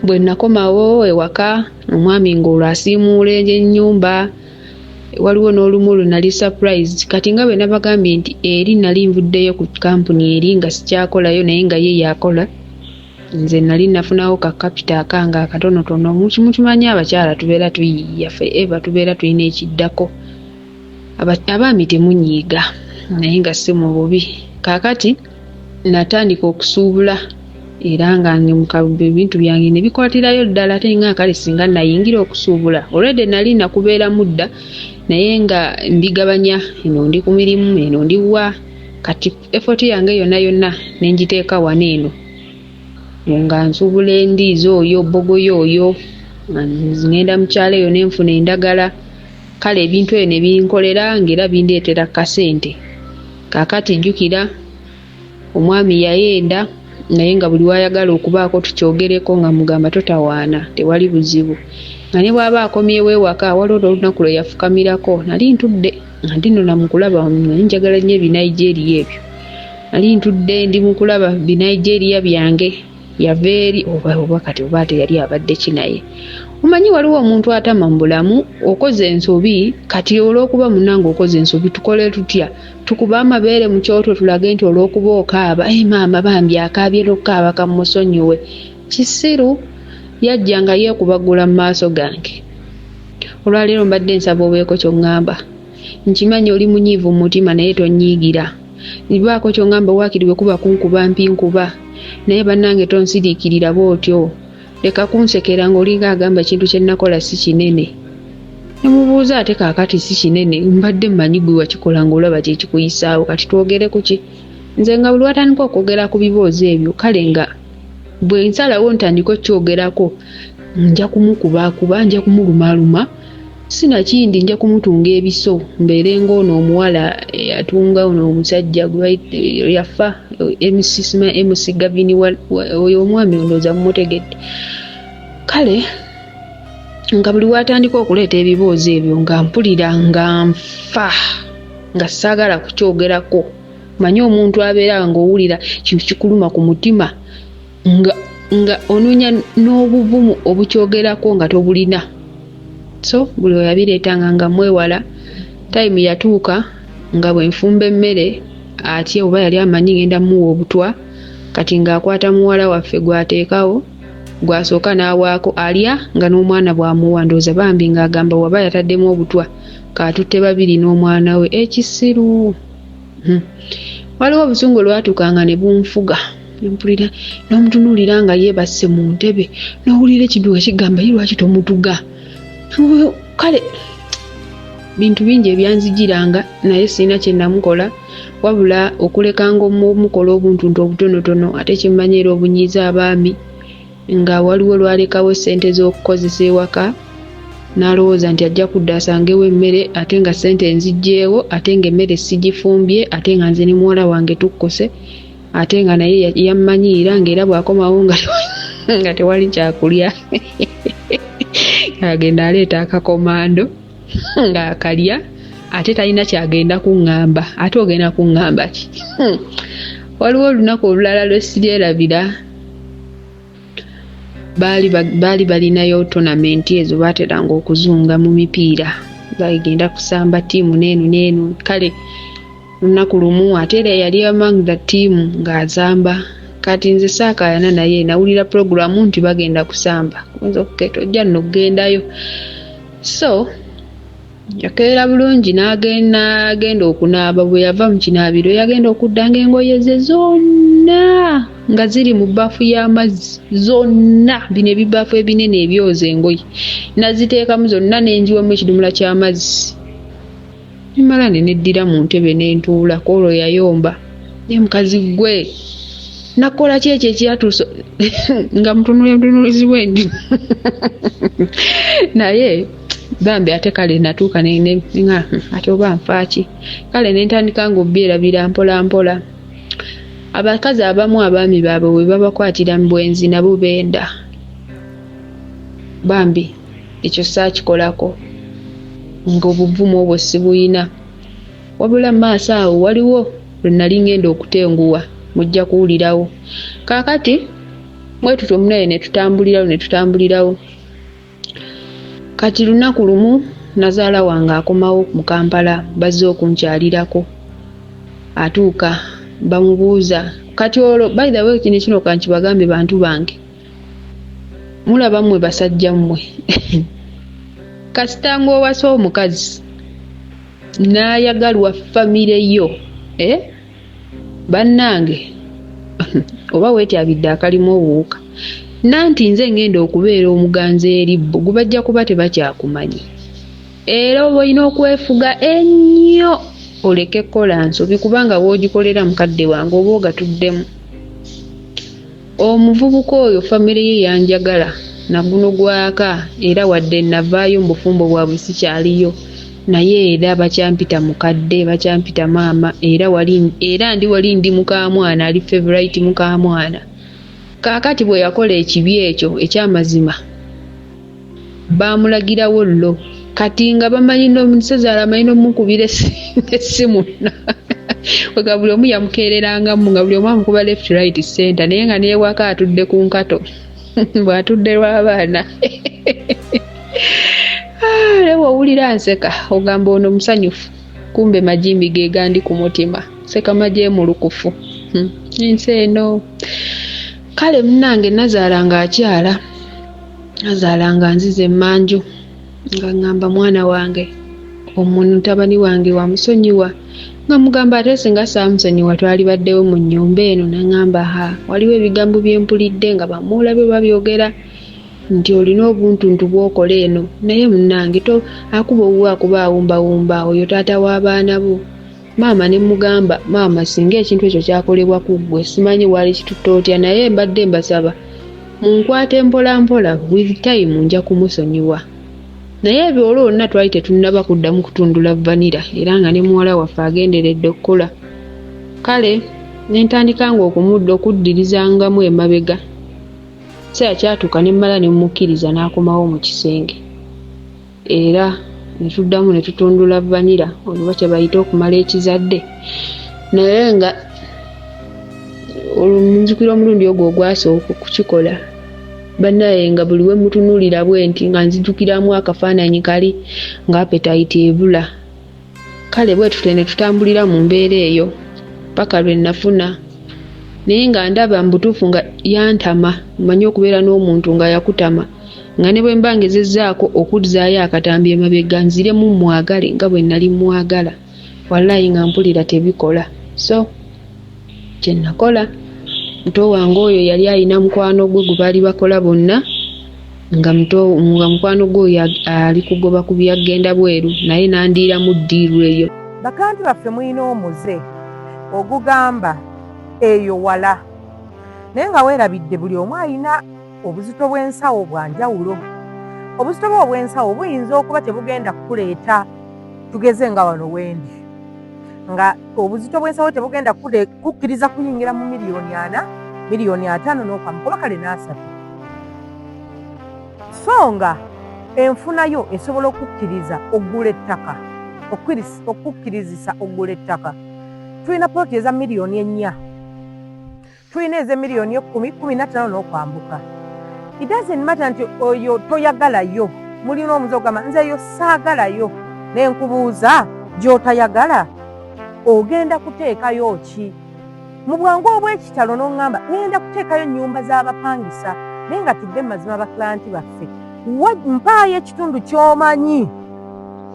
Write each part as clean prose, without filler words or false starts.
bwe nakomawo ewaka omwami ng'olwo asiimuula ennyumba waliwo n'olumu nali surprise kati nga bwe nabagambye nti eri nali nvuddeyo ku kampuni eri nga sikyakolayo naye nga ye yakola nze nali nafunawo ka kapita akanga akatonotono mukimanyi abakyala tubeera tuyiiya eva tubeera tulina ekiddako abaami temunyiiga naye nga si mu bubi kaakati natandika okusuubula era nga ebintu byange ne bikwatirayo ddala ate nga kale singa nayingira okusuubula already nali nakubeera mudda naye nga mbigabanya eno ndi ku mirimu eno ndi wa kati effort yange yonna nenjiteeka wano eno nga nsuubula endiizi oyo bogoyo oyo ngenda mu kyalo eyo nenfuna endagala kale ebintu ebyo ne binkolera ng'era bindeetera kasente kaakati jjukira omwami yayenda naye nga buli wayagala okubaako tukyogereko nga mugamba totawaana tewali buzibu nga ne bw'aba akomyewo ewaka waliwo olunaku lwe yafukamirako nali ntudde nga ndinona mu kulaba naye njagala nnyo ebinigeria ebyo nali ntudde ndi mu kulaba binigeria byange yava eri oba kati oba teyali abadde kinaye omanyi waliwo omuntu atama mu bulamu okoze ensobi kati olw'okuba munnange okoze ensobi tukole tutya tukuba amabeere mu kyoto tulage nti olw'okuba okaaba maama bambi akaabye n'okukaaba kamusonyiwe kisiru yajja nga yeekubagula mu maaso gange olwaleero mbadde nsaba obeeko ky'oŋŋamba nkimanyi oli munyiivu mu mutima naye tonyiigira nibaako ky'oŋŋamba waakiri bwe kuba kunkuba mpinkuba naye bannange tonsiriikirira bw'otyo leka kunsekera ng'olinga agamba ekintu kye nakola si kinene nemubuuza ate kaakati si kinene mbadde mmanyi gwe wakikola ng'olaba kye kikuyisaawo kati twogere ku ki nze nga buli watandika okwogera ku biboozi ebyo kale nga bwe nsalawo ntandika okyogerako nja kumukubaakuba nja kumulumaaluma sinakindi nja kumutunga ebiso mbeere ng'ono omuwala atunga ono omusajja yafa MC Gavini oyo omwami ondooza mumutegedde kale nga buli watandika okuleeta ebiboozi ebyo nga mpulira nga nfa nga saagala kukyogerako manyi omuntu abeera nga owulira kintu kikuluma ku mutima nga onoonya n'obuvumu obukyogerako nga tobulina so buli oyabireetanga nga mwewala time yatuuka nga bwe nfumba emmere atye oba yali amanyi ngenda muwa obutwa kati ng'akwata muwala waffe gwateekawo gwasooka n'awaako alya nga n'omwana bw'amuwa ndooza bambi ng'agamba waba yataddemu obutwa kaatutte babiri n'omwana we ekisiru waliwo obusungu olwatuukanga ne bunfuga mpulira n'omutunuulira nga yeebasse mu ntebe n'owulira ekintu nga kigamba ye lwaki tomutuga kale bintu bingi ebyanzijiranga naye sirina kye namukola wabula okulekanga omukola obuntuntu obutonotono ate kimmanyi era obunyiiza abaami nga waliwo lwalekawo ssente z'okukozesa ewaka n'alowooza nti ajja kudda asangewo emmere ate nga ssente nzigyeewo ate nga emmere sigifumbye ate nga nze ne muwala wange tukkose ate nga naye yammanyiira ng'era bw'akomawo nga tewali kyakulya agenda aleeta akakomando ng'akalya ate talina kyagenda kuŋŋamba ate ogenda kuŋŋamba ki waliwo olunaku olulala lwe siryerabira baali balinayo tonamenti ezo baateranga okuzunga mu mipiira bagenda kusamba ttiimu n'enu kale olunaku lumu ate era yali among the team ng'azamba kati nze saakayana naye nawulira puroguramu nti bagenda kusamba oyinza okukeeta ojja nno kugendayo so yakeera bulungi n'agenda okunaaba bwe yava mu kinaabiro yagenda okudda ng'engoye ze zonna nga ziri mu bbaafu y'amazzi zonna bino ebibaafu ebinene ebyoza engoye naziteekamu zonna n'enjiwamu ekidomola ky'amazzi nimala ne neddira mu ntebe n'entuula koolo yayomba ne mukazi gwe nakola ki ekyo ekyatuusa nga mutunulizi wendi naye bambi ate kale natuuka nga ate oba nfaaki kale nentandika nga obbyerabira mpola mpola abakazi abamu abaami baabwe bwe babakwatira mu bwenzi nabo benda bambi ekyo saakikolako ng'obuvumu obwo sibuyina wabula mu maaso awo waliwo lwe nali ngenda okutenguwa mujja kuwulirawo kaakati mwe tutyo munaye ne tutambulirawo kati lunaku lumu nazaala wange akomawo mu Kampala bazze okunkyalirako atuuka bamubuuza kati olwo by the way kino kankibagambe bantu bange mulaba mmwe basajja mmwe kasita ng'owasa omukazi n'ayagalwa famire yo bannange oba weetyabidde akalimu obuwuka nanti nze ngenda okubeera omuganzi eri bo gubajja kuba tebakyakumanyi era oba olina okwefuga ennyo oleke kukola nsobi kubanga bw'ogikolera mukadde wange oba ogatuddemu omuvubuka oyo famire ye yanjagala naguno gwaka era wadde navaayo mu bufumbo bwabwe sikyaliyo naye era bakyampita mukadde bakyampita maama era wali ndi mukamwana ali favorite mukamwana kaakati bwe yakola ekibi ekyo ekyamazima bamulagirawo llo kati nga bamanyi n'omusazaala amanyi n'omukubira essimu nga buli omu yamukeererangamu nga buli omu amukuba left right center naye nga neewaka atudde ku nkato bw'atudde lw'abaana lewo owulira nseka ogamba ono musanyufu kumbe majimbi ge gandi ku mutima seka maje mulukufu nsi eno kale munnange nazaalanga akyala nazaalanga nzize emmanju nga ngamba mwana wange omuntu mutabani wange wamusonyiwa nga mugamba ate singa saamusonyiwa twali baddewo mu nnyumba eno nangamba waliwo ebigambo byempulidde nga bamuulabe babyogera nti olina obuntuntu bw'okola eno naye munnange akuba owuwe akuba awumbawumba oyo taata w'abaana bo maama ne mugamba maama singa ekintu ekyo kyakolebwa ku ggwe simanyi wali kitutta otya naye mbadde mbasaba munkwate mpolampola with time nja kumusonyiwa naye ebyo olwonna twali tetunnaba kuddamu kutundula vanira era nga ne muwala waffe agenderedde okukola kale ne ntandikanga okuddirizangamu emabega kiseera kyatuuka ne mmala ne mmukkiriza n'akomawo mu kisenge era ne tuddamu ne tutundula vanira oluba kye bayita okumala ekizadde naye nga olunzikira omulundi ogwo ogwasooka okukikola bannaye nga buli we mutunuulira bwe nti nga nzijukiramu akafaananyi kali nga appetite ebula kale bwe tutyo ne tutambulira mu mbeera eyo paka lwe nafuna naye nga ndaba mbutuufu nga yantama mmanyi okubeera n'omuntu nga yakutama nga ne bwe mba ngezezzaako okuzzaayo akatambi emabega nziremu mwagale nga bwe nali mwagala wallahi nga mpulira tebikola so kye nakola muto wange oyo yali alina mukwano gwe gwe baali bakola bonna nga mukwano gwe oyo ali kugoba ku byagenda bweru naye nandiiramu ddiiru eyo bakanti baffe mulina omuze ogugamba eyo wala naye nga weerabidde buli omu alina obuzito bw'ensawo bwa njawulo obuzito bwe obw'ensawo buyinza okuba tebugenda kukuleeta tugeze nga wano wendi nga obuzito bw'ensawo tebugenda kukkiriza kuyingira mu miliyoni 4 miliyoni 5 n'okwambuka oba kale n'asatu so nga enfuna yo esobola okukkiriza oggula ettaka okukkirizisa oggula ettaka tulina poloti eza miliyoni 4 tulina ez'emiliyoni 10 15 n'okwambuka it doesn't matter nti oyo toyagalayo mulina omuze ogamba nze eyo saagalayo naye nkubuuza gy'otayagala ogenda kuteekayo ki mu bwangu obw'ekitalo n'oŋŋamba ngenda kuteekayo nnyumba z'abapangisa naye nga tudde mazima bakilanti baffe mpaayo ekitundu ky'omanyi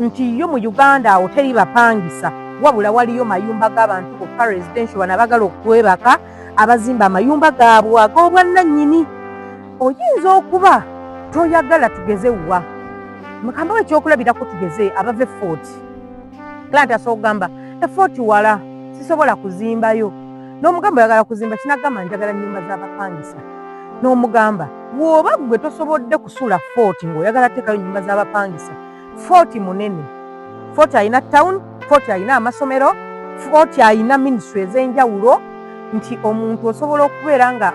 nti yo mu Uganda awo teri bapangisa wabula waliyo mayumba g'abantu bokka residential bano abagala okwebaka abazimba amayumba gaabwe ag'obwannannyini oyinza okuba toyagala tugeze wa mukambawo ekyokulabirako tugeze abava efort kilanti asobola okugamba efort wala sisobola kuzimbayo n'omugamba oyagala kuzimba kinagamba njagala nnyumba z'abapangisa n'omugamba bw'oba gwe tosobodde kusula fort ng'oyagala teekayo nnyumba z'abapangisa fort munene fort alina town fort alina amasomero fort alina ministry ez'enjawulo nti omuntu osobola okubeera nga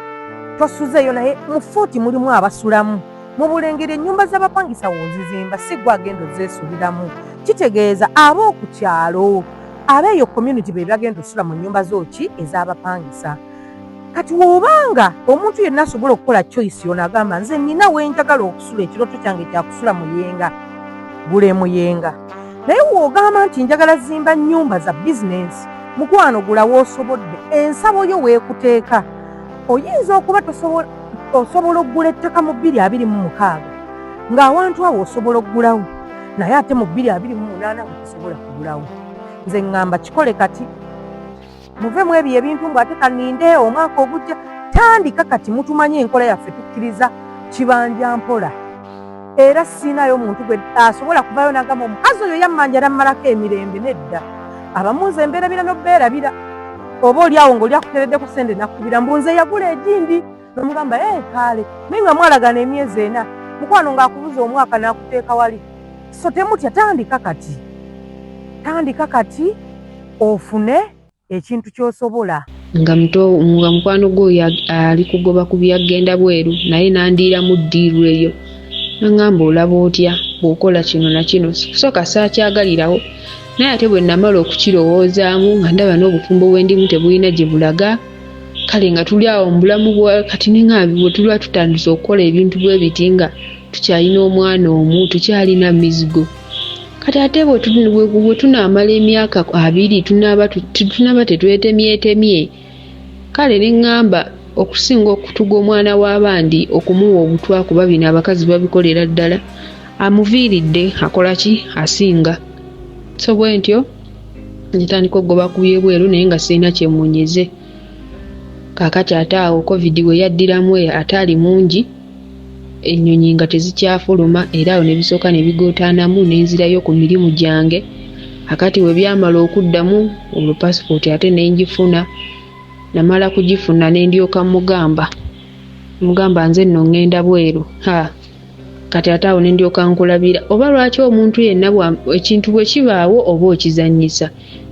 tosuzeeyo naye mu fort mulimu abasulamu mu bulengeri ennyumba z'abapangisa w'ozizimba si gwe agenda ozeesuliramu kitegeeza ab'oku kyalo abeeyo community be bagenda osula mu nnyumba zooki ez'abapangisa kati wobanga omuntu yenna asobola okukola choice yona agamba nze nina wenjagala okusula ekirooto kyange kyakusula muyenga gule muyenga naye wogamba nti njagala zimba nnyumba za bizinensi mukwano gula woosobodde ensabo yo weekuteeka oyinza okuba osobola okugula ettaka mu 226 ng'awantu awo osobola okugulawo naye ate mu 228 wetosobola kugulawo nze ŋŋamba kikole kati muvemu ebyo ebintu ng'ate kaninde omwaka ogujja tandika kati mutumanye enkola yaffe tukkiriza kibanja mpola era siinayo omuntu gwe asobola kuvayo n'agamba omukazi oyo yammanja nammalako emirembe nedda abamunze embeera bira n'obbeerabira oba oliawo ng'olyakuteredde ku sente nakkubira mbunze yagula egindi nomugamba kaale naye nga mwalagana emyezi 4 mukwano ng'akubuza omwaka n'akuteeka wali so temutya tandika kati ofune ekintu ky'osobola nga mukwano gwoyo ali kugoba ku byagenda bweru naye nandiira mu ddiiru eyo nangamba olaba otya bw'okola kino na kino kusooka saakyagalirawo naye ate bwe namala okukirowoozaamu nga ndaba n'obufumbo bwendimu tebulina gye bulaga kale nga tuli awo mu bulamu bwa kati neŋŋambi bwe tulwa tutandise okukola ebintu bwe biti nga tukyalina omwana omu tukyalina mizigo kati ate bwe tunaamala emyaka 2 tunaba tetwetemyetemye kale neŋŋamba okusinga okutuga omwana w'abandi okumuwa obutwa kuba bino abakazi babikolera ddala amuviiridde akola ki asinga so bwe ntyo ntandika okugoba ku byebweru naye nga sirina kyemunyeze kaakati ate awo covid we yaddiramu ate ali mungi ennyonyi nga tezikyafuluma era awo ne bisooka ne bigootaanamu n'enzirayo ku mirimu gyange akati we byamala okuddamu olwo passport ate n'engifuna namala kugifuna ne ndyoka mugamba nze nno ŋŋenda bweru kati ate awo ne ndyoka nkulabira oba lwaki omuntu yenna ekintu bwe kibaawo oba okizannyisa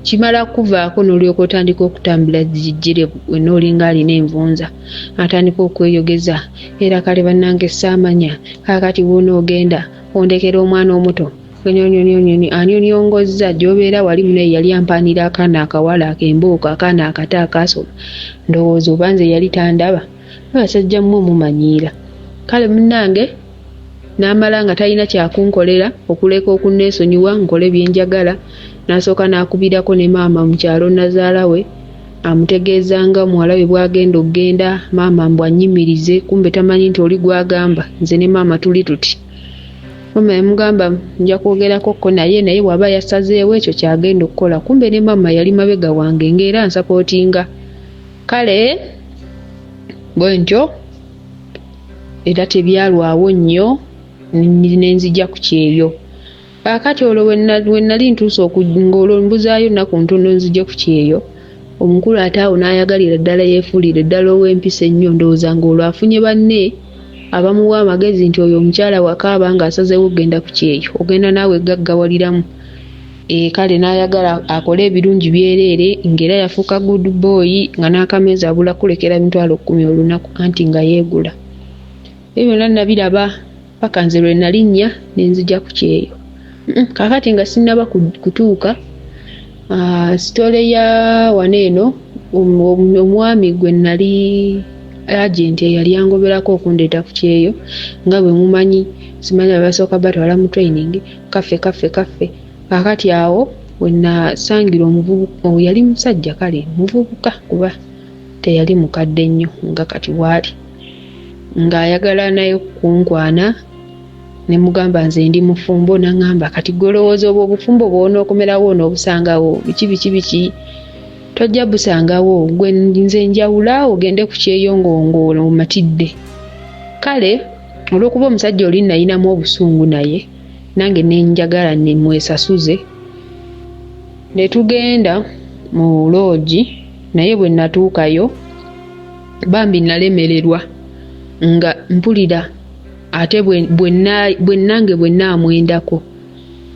kimala kuvaako n'olyoka otandika okutambula jjire wenoolinga alina envunza atandika okweyogeza era kale bannange saamanya kaakati bw'onoogenda ondekera omwana omuto anyonyongozza gy'obeera wali munaye yali ampaanira akaana akawala akembooka akaana akato akaasoma ndowooza oba nze yali tandaba abasajja mmwe mumanyiira kale munnange n'amala nga talina kyakunkolera okuleka okunneesonyiwa nkole byenjagala n'asooka n'akubirako ne maama mu kyalo nazaala we amutegeezanga muwala we bw'agenda okgenda maama mbw annyimirize kumbe tamanyi nti oli gw'agamba nze ne maama tuli tuti maama yamugamba nja kwogerako ko naye bw'aba yasazeewo ekyo kyagenda okukola kumbe ne maama yali mabega wange ng'era nsapootinga kale bwe ntyo era tebyalwawo nnyo nenzija ku kyeyo akati olwo we nali ntuuse ng'olwo mbuzaayo nnaku ntono nzije ku kyeyo omukulu ate awo n'ayagalira ddala yeefuulire ddala ow'empisa ennyo ndowooza ng'olwo afunye banne abamuwa amagezi nti oyo omukyala wakaaba ng'asazeewo okgenda ku kyeyo ogenda naawe gaggawaliramu kale n'ayagala akole ebirungi byereere ng'era yafuuka good boy nga n'akameeza abula kulekera 10,000 olunaku anti nga yeegula ebyo byonna nabiraba paka nze lwe nalinnya nenzija ku kyeyo kakati nga sinnaba kutuuka sitole ya waneeno omwami gwe nali agenti eyali angoberako okundeeta ku kyeyo nga bwe mumanyi simanyi abasooka batwala mu training kaffe kakati awo we nasangira omuvubuka yali musajja kale muvubuka kuba teyali mukadde nnyo nga kati waali ng'ayagala naye kunkwana ne mugamba nze ndi mufumbo n'angamba kati golowooza obwo obufumbo bw'onookomerawo n'obusangawo biki tojja busangawo gwe nze njawula ogende ku kyeyo ng'omatidde kale olw'okuba omusajja oli nayinamu obusungu naye nange nenjagala nemwesasuze ne tugenda mu loogi naye bwe natuukayo bambi nalemererwa nga mpulira ate bwe nange bwe naamwendako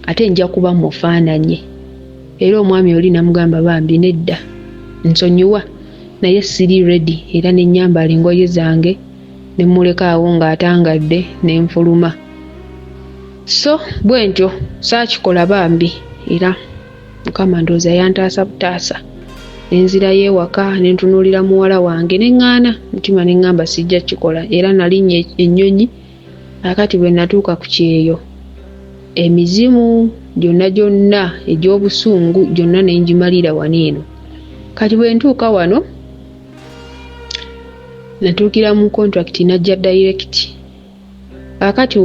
ate nja kuba mufaananye era omwami oli namugamba bambi nedda nsonyiwa naye siri ready era nenyambala engoye zange nemulekaawo ng'atangadde nenfuluma so bwe ntyo saakikola bambi era mukama ndowooza yantaasa butaasa enzira y'ewaka ne ntunuulira muwala wange ne ŋŋaana mutima ne ŋŋamba sijja kikola era nalinnya ennyonyi. Akati bwe natuuka ku kyeyo emizimu gyonna egy'obusungu gyonna ne ngimalira wano eno. Kati bwe ntuuka wano natuukira mu contract najja direct. Akati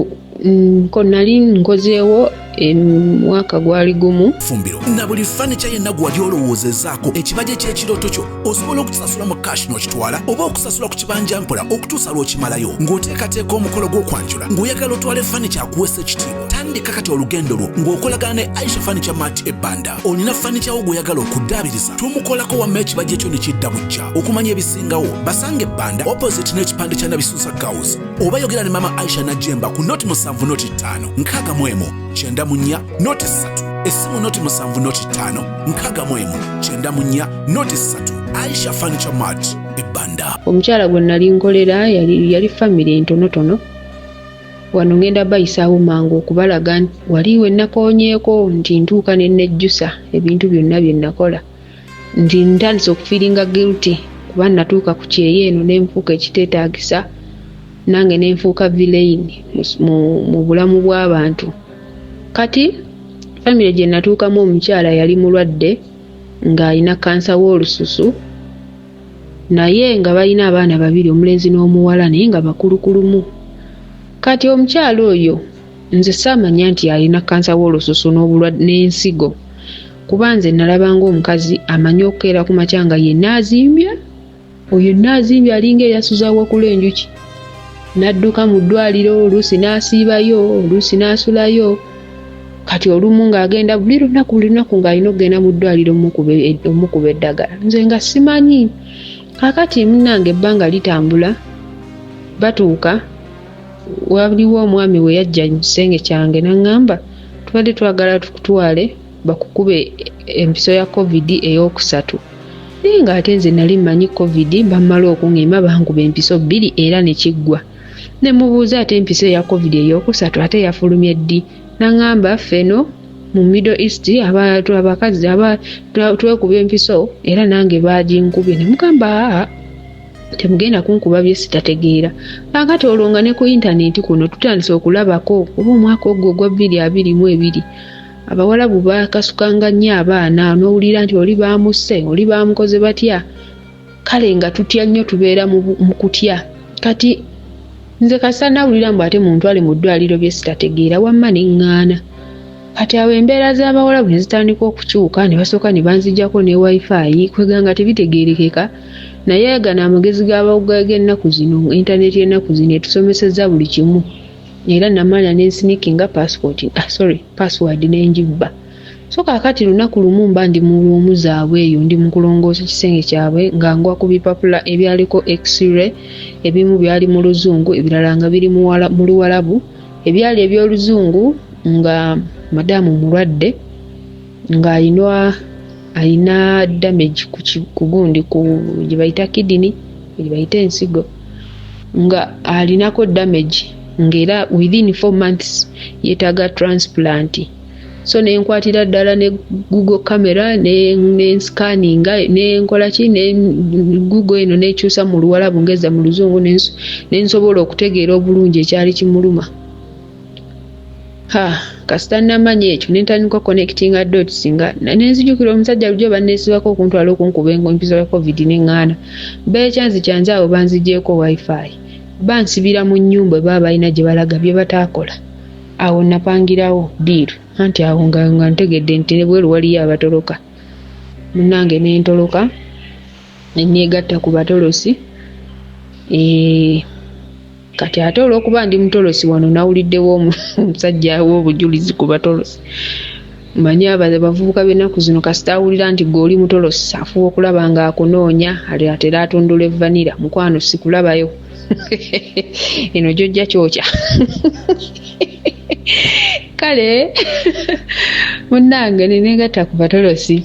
nali nkozeewo mwaka gwali gumu. Fumbiro na buli furniture yenna gwali olowoozezaako ekibajje ky'ekirooto kyo osobola okutusasula mu cash n'okitwala oba okusasula ku kibanja mpola okutuusa lw'okimalayo ng'oteekateeka omukolo gw'okwanjula ng'oyagala otwale furniture akuweesa ekitiibwa. Tandika kati olugendo lwo ng'okolagana ne Aisha Furniture Mart ebbanda. Olina furniture wo gw'oyagala okuddaabiriza tumukolako wamma ekibajje kyo ne kidda bujja. Okumanya ebisingawo basange ebbanda opposite n'ekipande kya Nabisusa House oba yogera ne Mama Aisha Najjemba ku noti 7 noti 5 nkaaga mwemu 94 noti 3 esimu noti 7 noti 5 nkaaga mwemu 94 noti 3 Aisha Furniture Mart ebbanda. Omukyala gwe nali nkolera yali family ntonotono. Wano ngenda bayisaawo mangu okubalaga wali we nakoonyeeko nti ntuuka ne nejjusa ebintu byonna bye nakola. Nti ntandise okufiiringa guilty kuba natuuka ku kyeyo eno ne nfuuka ekiteetaagisa nange ne nfuuka villain mu bulamu bw'abantu. Kati family gye natuukamu omukyala yali mulwadde ng'alina kansa w'olususu naye nga balina abaana babiri omulenzi n'omuwala naye nga bakulukulumu. Kati omukyala oyo nze saamanya nti alina kansa w'olususu n'obulwadde n'ensigo kuba nze nalabanga omukazi amanyi okukeera ku makya nga yenna azimbye. Oyo naazimbye alinga eyasuza wakula enjuki. Nadduka mu ddwaliro oluusi n'asiibayo oluusi n'asulayo. Kati olumu ng'agenda buli lunaku ng'alina okugenda mu ddwaliro omukuba eddagala. Nze nga simanyi. Kakati munnange ebbanga litambula batuuka waliwo omwami we yajja mu kisenge kyange n'aŋŋamba tubadde twagala tukutwale bakukube empiso ya COVID ey'okusatu. Naye ng'ate nze nali mmanyi COVID bamala okuŋŋema bankuba empiso 2 era ne kiggwa. Ne mubuuza ate empiso ya COVID ey'okusatu ate yafulumye ddi. N'aŋŋamba ffeno mu Middle East abantu abakazi twekuba empiso era nange baaginkubye. Ne mugamba temugenda kunkuba bye sitategeera. Kakati olwo nga ne ku intaneti kuno tutandise okulabako oba omwaka ogwo ogwa 2022 abawalabu bakasukanga nnyo abaana n'owulira nti oli baamusse oli baamukoze batya. Kale nga tutya nnyo tubeera mu kutya. Kati nze kasa nawulira mbu ate muntu ali mu ddwaliro bye sitategeera wamma ne ŋŋaana. Kati awo embeera z'abawalabu ne zitandika okukyuka ne basooka ne banzijjako ne wifi kweganga tebitegeerekeka. Naye gano amagezi g'ennaku zino intaneti y'ennaku zino etusomesezza buli kimu. Era namala ne nsinikinga password n'engibba. So kaakati lunaku lumu mba ndi mu lumu zaabwe eyo ndi mu kulongoosa kisenge kyabwe nga ngwa ku bipapula ebyaliko x-ray ebimu byali mu luzungu ebirala nga biri mu luwalabu. Ebyali eby'oluzungu nga madamu mulwadde nga alina damage ku gundi gye bayita kidney gye bayita ensigo nga alinako damage ng'era within 4 months yeetaaga transplant. So ne nkwatira ddala ne Google camera ne scanninga ne nkola ki ne Google eno nekyusa mu luwalabu ngeza mu luzungu ne nsobola okutegeera obulungi ekyali kimuluma. Kasita namanya ekyo ne ntandika connectinga dots nga nenzijukira omusajja lujo banneesibako okuntwala okunkuba empiso ya COVID ne ŋŋaana. Beekyanzi kyanze abo banzigyeko wifi. Bansibira mu nnyumba baba balina gye balaga bye bataakola. Awo napangirawo deal. Anti awo nga ntegedde nti bweru waliyo abatoloka. Munnange ne ntoloka ne neegatta ku batolosi. Kati ate olw'okuba ndi mutolosi wano nawuliddewo omusajja w'obujulizi ku batolosi. Manyi abavubuka b'ennaku zino kasita awulira nti gwe oli mutolosi afuba okulaba nga akunoonya atera atundula evvanira. Mukwano sikulabayo. Eno jjojja kyokya. Kale munnange ne neegatta ku batolosi.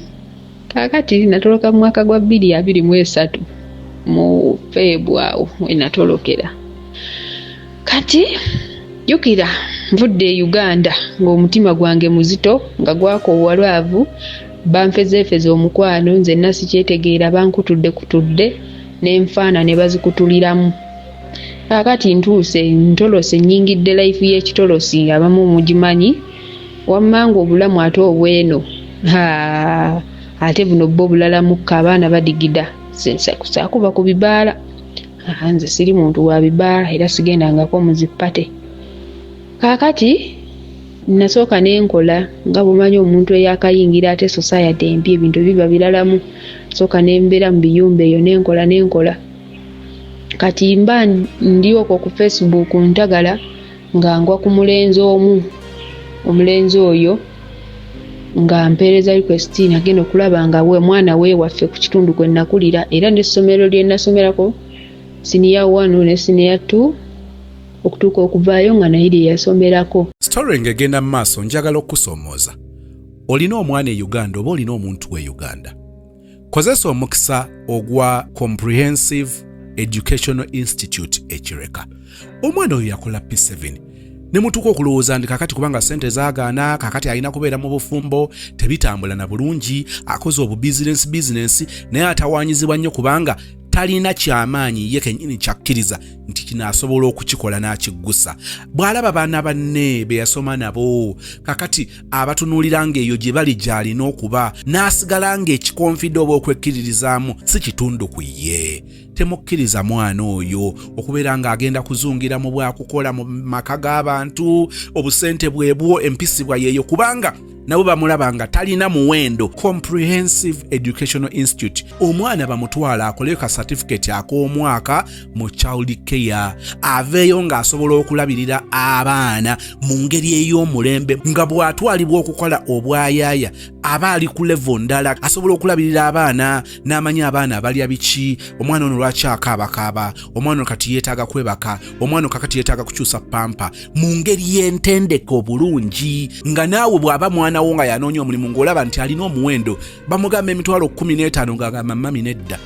Kaakati natoloka mu mwaka gwa 2023 mu February we natolokera. Kati jukira nvudde Uganda ng'omutima gwange muzito nga gwakoowa lwavu banfezeefeze omukwano nze nasikyetegeera bankutudde n'enfaana ne bazikutuliramu. Kaakati ntuuse ntolose nnyingidde life y'ekitolosi abamu mugimanyi wammanga obulamu ate obweno ate buno bbo bulala mukka abaana badigida saakuba ku bibaala. Nze siri muntu wa bibaala era sigendangako muzipate. Kaakati nasooka nenkola nga bumanyi omuntu eyakayingira ate society empi ebintu biba biralamu. Sooka nembeera mu biyumba eyo nenkola. Kati mba ndi okwo ku Facebook ntagala nga ngwa ku mulenzi omu. Omulenzi oyo nga mpeereza request nagenda okulaba nga we mwana we waffe ku kitundu kwe nakulira era n'essomero lye nasomerako senior 1 ne senior 2 okutuuka okuvaayo nga naye lye yasomerako. Story ng'egenda mu maaso njagala okukusomooza. Olina omwana e Uganda oba olina omuntu we Uganda. Kozesa omukisa ogwa Comprehensive Educational Institute Ekireka. Omwana oyo yakola P7. Ne mutuuka okulowooza ndi kakati kubanga ssente zaagaana, kakati alina kubeera mu bufumbo, tebitambula na bulungi, akoze obubizinensi naye atawaanyizibwa nnyo kubanga talina kyamaanyi ye kennyini kyakkiriza nti kinaasobola okukikola n'akiggusa. Bw'alaba baana banne be yasoma nabo kakati abatunuulira ng'eyo gye bali gy'alina okuba n'asigala ng'ekikonfidde oba okwekkiririzaamu si kitundu ku ye. Temukkiriza mwana oyo okubeera ng'agenda kuzungira mu bwakukola mu maka g'abantu, obusente bwebwo empisibwa yeeyo kubanga nabo bamulaba nga talina muwendo. Comprehensive Educational Institute omwana bamutwala akoleyo ka certificate ak'omwaka mu child care aveeyo ng'asobola okulabirira abaana mu ngeri ey'omulembe nga bw'atwalibwa okukola obwayaaya aba ali ku level ndala asobola okulabirira abaana n'amanya abaana abalya biki, omwana ono lwaki akaabakaaba, omwana ono kati yeetaaga kwebaka, omwana kakati yeetaaga kukyusa pampa mu ngeri y'entendeke obulungi nga naawe bw'aba mwana wo nga yanoonya omulimu ng'olaba nti alina omuwendo bamugamba emitwalo 15 ng'agamba mami nedda.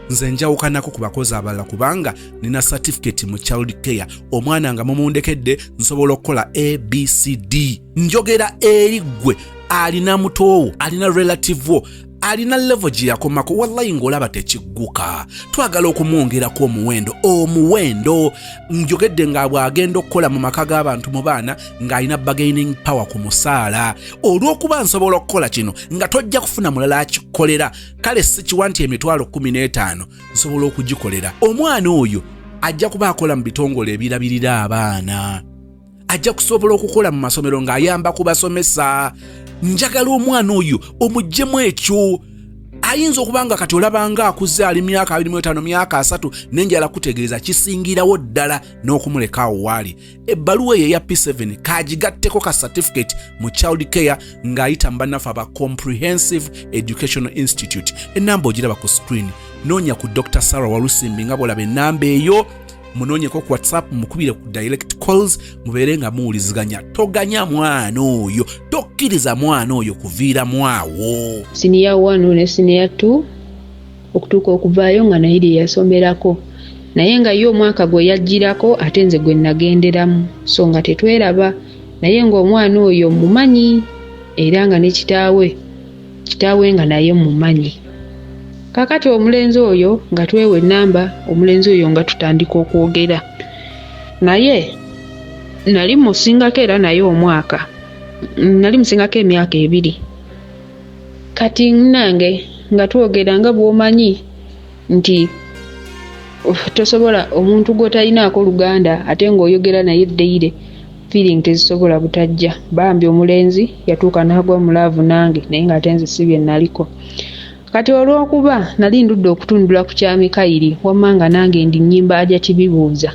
Nze njawukanako ku bakozi abalala kubanga nina certificate mu child care. Omwana nga mumundekedde nsobola okukola ABCD. Njogera eri ggwe alina mutoowo, alina relative wo, alina level gye yakomako wallahi ng'olaba tekigguka. Twagala okumwongerako omuwendo njogedde nga bw'agenda okukola mu maka g'abantu mu baana ng'alina bargaining power ku musaala. Olw'okuba nsobola okukola kino nga tojja kufuna mulala akikolera, kale sikiwa nti emitwalo 15 nsobola okugikolera. Omwana oyo ajja kuba akola mu bitongole ebirabirira abaana, ajja kusobola okukola mu masomero ng'ayamba kubasomesa. Njagala omwana oyo omuggyemu ekyo. Ayinza okubanga kati olabanga akuze ali myaka 25 myaka 3 nenjala kutegeeza kisingirawo ddala n'okumulekaawo waali. Ebbaluwa eyo eya P7 kagigatteko ka certificate mu child care ng'ayita mu bannafu aba Comprehensive Educational Institute. Ennamba ogiraba ku screen. Noonya ku Dr. Sarah Walusimbi nga bw'olaba ennamba eyo. Munoonyeko ku WhatsApp mukubire ku direct calls mubeere nga muwuliziganya. Toganya mwana oyo, tokkiriza mwana oyo kuviiramu awo. Senior 1 ne senior 2 okutuuka okuvaayo nga naye lye yasomerako naye nga ye omwaka gwe yajjirako ate nze gwe nagenderamu so nga tetweraba naye ng'omwana oyo mumanyi era nga ne kitaawe nga naye mumanyi. Kakati omulenzi oyo nga twewe namba omulenzi oyo nga tutandika okwogera naye nali musingako era naye omwaka nali musingako emyaka 2 kati nange nga twogera nga bw'omanyi nti tosobola omuntu gw'otalinaako Luganda ate ng'oyogera naye ddeire feeling tezisobola butajja. Bambi omulenzi yatuuka n'agwa mu laavu nange naye ng'ate nze si bye naliko. Kati olw'okuba nali ndudde okutundula ku kya Mikayiri wammanga nange ndi nnyimba ajja kibibuuza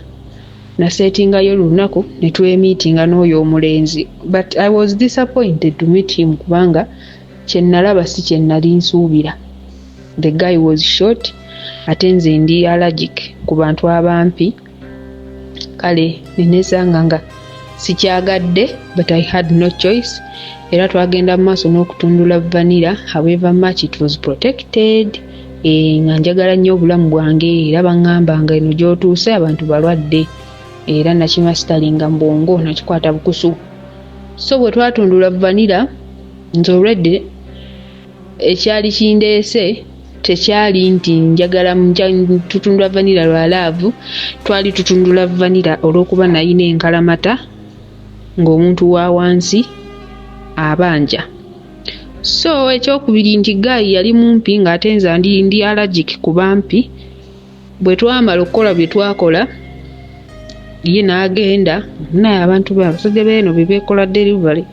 naseetingayo lunaku ne twemiitinga n'oyo omulenzi but I was disappointed to meet him kubanga kye nalaba si kye nali nsuubira. The guy was short ate nze ndi allergic ku bantu abampi kale nenesanga nga sikyagadde but I had no choice. Era twagenda mu maaso n'okutundula vanilla however much it was protected. Nga njagala nnyo obulamu bwange era baŋŋamba nga eno gy'otuuse abantu balwadde era nakimasitalinga mbongo nakikwata bukusu. So bwe twatundula vanilla nze already ekyali kindeese tekyali nti njagala tutundula vanilla lwa laavu, twali tutundula vanilla olw'okuba nayina enkalamata ng'omuntu wa wansi abanja. So ekyokubiri nti Guy yali mumpi ng'ate nze ndi allergic ku bampi. Bwe twamala okukola bye twakola ye n'agenda naye abantu abasajja beeno bye beekola delivery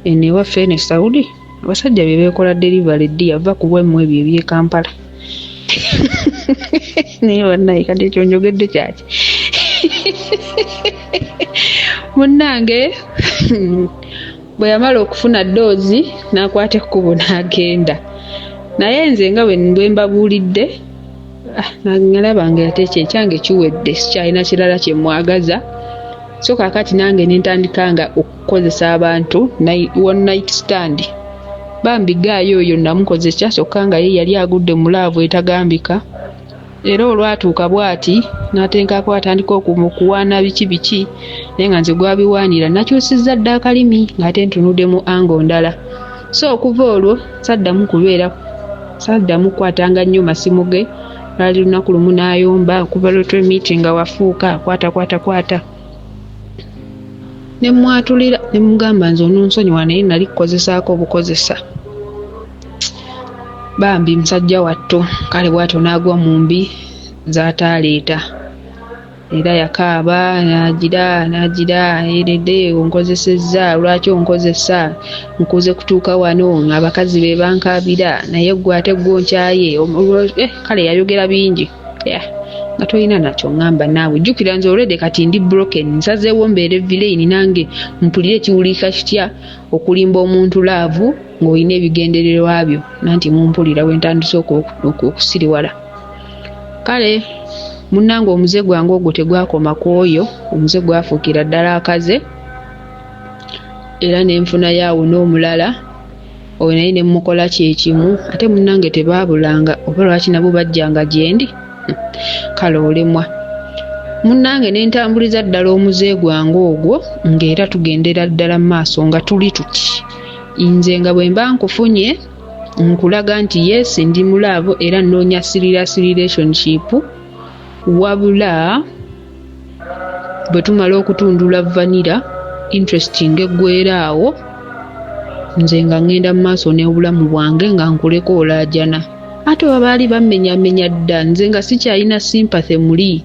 eno ewaffe eno Saudi abasajja bye beekola delivery ddi yava ku bwemmwe ebyo eby'e Kampala naye bannaye kati ekyo njogedde kyaki munnange bwe yamala okufuna doozi n'akwata ekkubo n'agenda. Naye nze nga bwe mbabuulidde nalaba nga ate ekyange kiwedde sikyalina kirala kye mwagaza. So kaakati nange ne ntandikanga okukozesa abantu one night stand. Bambi Guy oyo namukozesa kyokka nga ye yali agudde mu laavu etagambika. Era olwatuuka bw'ati n'atenkako atandika okuwaana biki naye nga nze gwabiwaanira nakyusizza dda akalimi ng'ate ntunudde mu ango ndala. So okuva olwo saddamu kukwatanga nnyo masimu ge. Lwali lunaku lumu n'ayomba okuva lwe meeting nga wafuuka kwata ne mwatulira ne mugamba nze ononsonyiwa naye nali kukozesaako obukozesa. Bambi musajja watto kale bw'atyo n'agwa mu mbi z'ataaleeta era yakaaba n'agira eredde onkozesezza lwaki onkozesa nkuze kutuuka wano abakazi be bankaabira naye gwe ate gwonkyaye kale yayogera bingi nga tolina nakyo ngamba naawe jjukira nze olwedde kati ndi broken nsazeewo mbeere villain nange mpulire ekiwulika kitya okulimba omuntu laavu ng'olina ebigendererwa byo nanti mumpulira we ntandise okusiriwala. Kale munnange omuze gwange ogwo tegwakoma ku oyo, omuze gwafuukira ddala akaze era n'enfuna yaawo n'omulala oyo naye ne mmukola kyekimu ate munnange tebaabulanga oba lwaki nabo bajjanga gye ndi. Kale olemwa munnange ne ntambuliza ddala omuze gwange ogwo ng'era tugendera ddala mu maaso nga tuli tuti nze nga bwe mba nkufunye nkulaga nti yes ndi mulaavo era nnoonya serious relationship wabula bwe tumala okutundula vanilla interesting eggweraawo nze nga ngenda mu maaso n'obulamu bwange nga nkuleko olaajana. Ate baali bamenyamenya dda nze nga sikyalina sympathy muli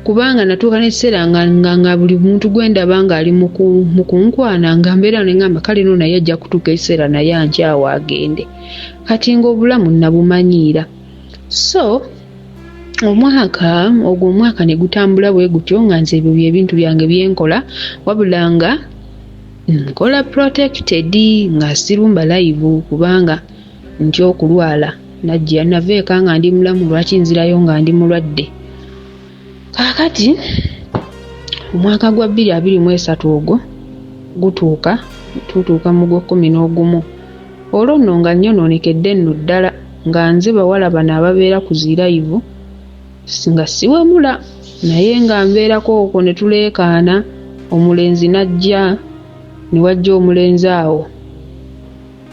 kubanga natuuka n'ekiseera nga buli muntu gwendaba ng'ali mu kunkwana nga mbeera nengamba kale no naye ajja kutuuka ekiseera naye ankyawo agende kati ng'obulamu nabumanyiira. So omwaka ne gutambula bwe gutyo nga nze ebyo by'ebintu byange byenkola wabula nga nkola protected nga sirumba live kubanga ntya okulwala najja nava eka nga ndi mulamu lwaki nzirayo nga ndi mulwadde. Kaakati omwaka gwa 2023 ogwo tutuuka mu gwa 11 olwo nno nga nnyononekedde nno ddala nga nze bawala bano ababeera ku ziraivu nga siwemula naye nga mbeerako okwo ne tuleekaana omulenzi najja ne wajja omulenzi awo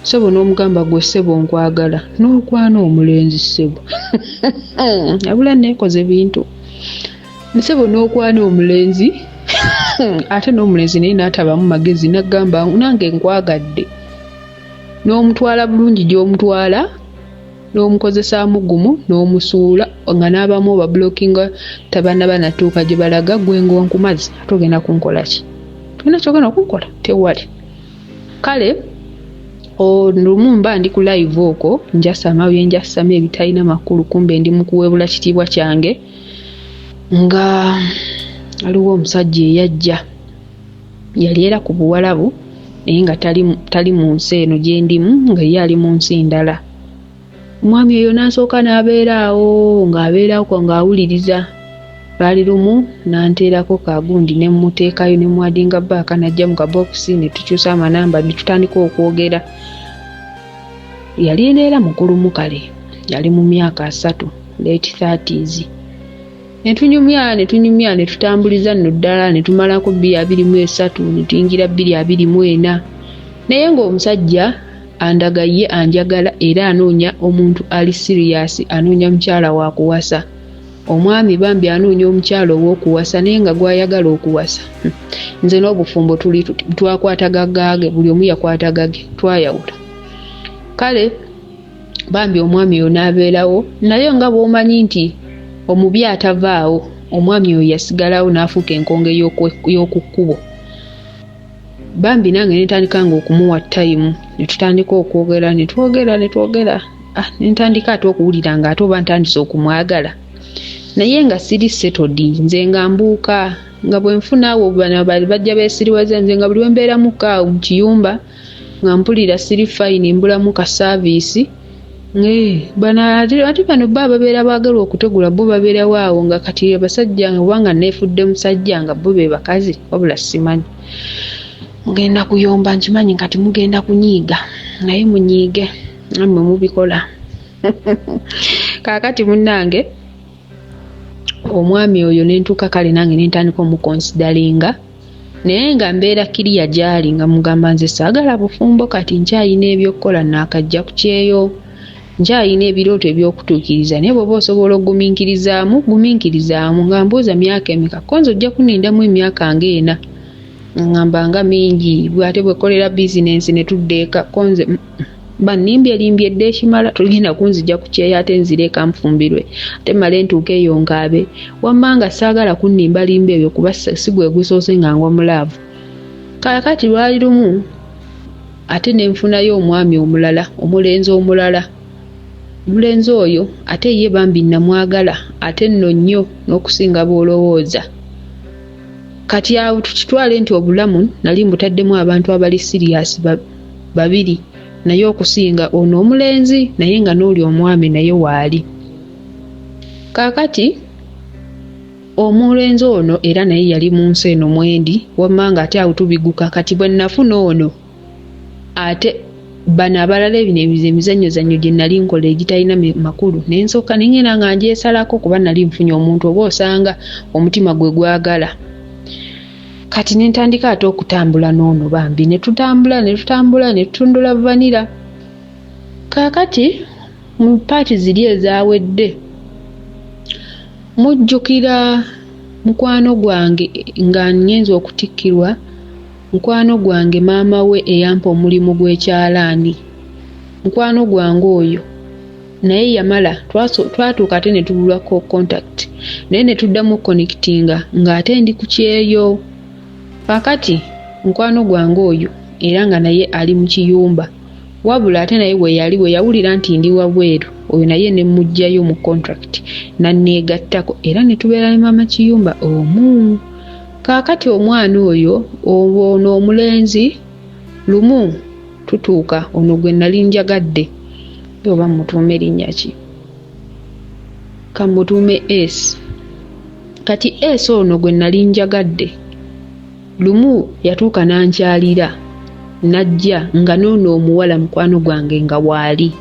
Sebo n'omugamba gwe ssebo nkwagala n'okwana omulenzi ssebo abula neekoze bintu ssebo n'okwana omulenzi ate n'omulenzi naye n'atabamu magezi n'agamba nange nkwagadde n'omutwala bulungi gy'omutwala n'omukozesaamu gumu n'omusuula nga n'abamu oba blockinga tabanaba natuuka gye balaga gwe nkumazi ate ogenda kunkola ki tolina kyogenda kunkola tewali. Kale lumu mba ndi ku live okwo njasama byenjasama ebitalina makulu kumbe ndi mu kuweebula kitiibwa kyange nga aliwo omusajja eyajja yali era ku Buwalabu naye nga tali mu nsi eno gye ndimu nga ye ali mu nsi ndala. Omwami oyo n'asooka n'abeera awo ng'abeerako ng'awuliriza. Lwali lumu n'anteerako kagundi ne mmuteekayo ne mwadinga baaka najja mu kabokisi ne tukyusa amanamba ne tutandika okwogera. Yali era mukulumu kale yali mu myaka 3 late 30s. Ne tunyumya ne tutambuliza nno ddala ne tumalako 2023 ne tuyingira 2024 naye ng'omusajja andaga ye anjagala era anoonya omuntu ali serious, anoonya mukyala wa kuwasa. Omwami bambi anoonya omukyala ow'okuwasa naye nga gwayagala okuwasa. Nze n'obufumbo tuli twakwata gaggage, buli omu yakwata gage, twayawula. Kale bambi omwami oyo n'abeerawo, naye nga bw'omanyi nti omubi atavaawo, omwami oyo yasigalawo n'afuuka enkonge y'oku kkubo. Bambi nange ne ntandika nga okumuwa time, ne tutandika okwogera ne twogera. Ne ntandika ate okuwulira nga ate oba ntandise okumwagala. Naye nga siri settled, nze nga mbuuka nga bwe nfuna abo bano bajja beesiriwaza, nze nga buli we mbeera mu kiyumba nga mpulira siri fine, mbulamu ka service. Ate bano bo ababeera baagala okutegula bo babeera waawo nga kati abasajja obanga neefudde musajja nga bo be bakazi, wabula simanyi. Mugenda kuyomba nkimanyi kati mugenda kunyiiga, naye munyiige nammwe mubikola. Kaakati munnange omwami oyo nentuuka kale nange nentandika omukonsidalinga, naye nga mbeera kiriya gyali nga mugamba nze saagala bufumbo, kati nkyayina ebyokukola naakajja ku kyeyo, nkyayina ebirooto ebyokutuukiriza, naye bw'oba osobola gumiikirizaamu. Nga mbuuza myaka emeka, konze ojja kunindamu emyaka ng'ena. Ngamba nga mingi, bw'ate bwekolera bizinensi ne tuddeeka, konze bannimbye dde ekimala, tugenda kunzija ku kyeyo ate nzireka nfumbirwe, ate male ntuuke eyo nkaabe. Wamma nga saagala kunnimbalimba ebyo kuba si gwe gusoose nga ngwa mulaavu. Kaakati lwali lumu ate ne nfunayo omwami omulala, omulenzi omulala. Omulenzi oyo ate ye bambi namwagala ate nno nnyo n'okusinga bw'olowooza. Kati awo tukitwale nti obulamu nali mbutaddemu abantu abali serious babiri, naye okusinga ono omulenzi, naye nga n'oli omwami naye waali. Kaakati omulenzi ono era naye yali mu nsi eno mwendi, wamma nga ate awo tubiguka. Kati bwe nafuna ono ate bano abalala ebino emizannyo gye nali nkola egitalina makulu, nensooka nengenda nga ngyesalako kuba nali nfunye omuntu oba osanga omutima gwe gwagala. Kati nentandika ate okutambula n'ono bambi, ne tutambula ne tutundula vanira. Kaakati mu paati ziri ezaawedde mujjukira mukwano gwange nga nyenza okutikkirwa, mukwano gwange maama we eyampa omulimu gw'ekyalaani. Mukwano gwange oyo naye yamala twatuuka ate ne tubulako contact, naye ne tuddamu connectinga ng'ate ndi ku kyeyo. Kaakati mukwano gwange oyo era nga naye ali mu kiyumba, wabula ate naye bwe yawulira nti ndi wabweru, oyo naye ne mujjayo mu contract nanneegattako era ne tubeera ne maama kiyumba omu. Kaakati omwana oyo ono omulenzi lumu tutuuka, ono gwe nali njagadde, oba mutuume erinnya ki, kamutuume S. Kati S ono gwe nali njagadde lumu yatuuka n'ankyalira, najja nga n'ono omuwala mukwano gwange nga waali.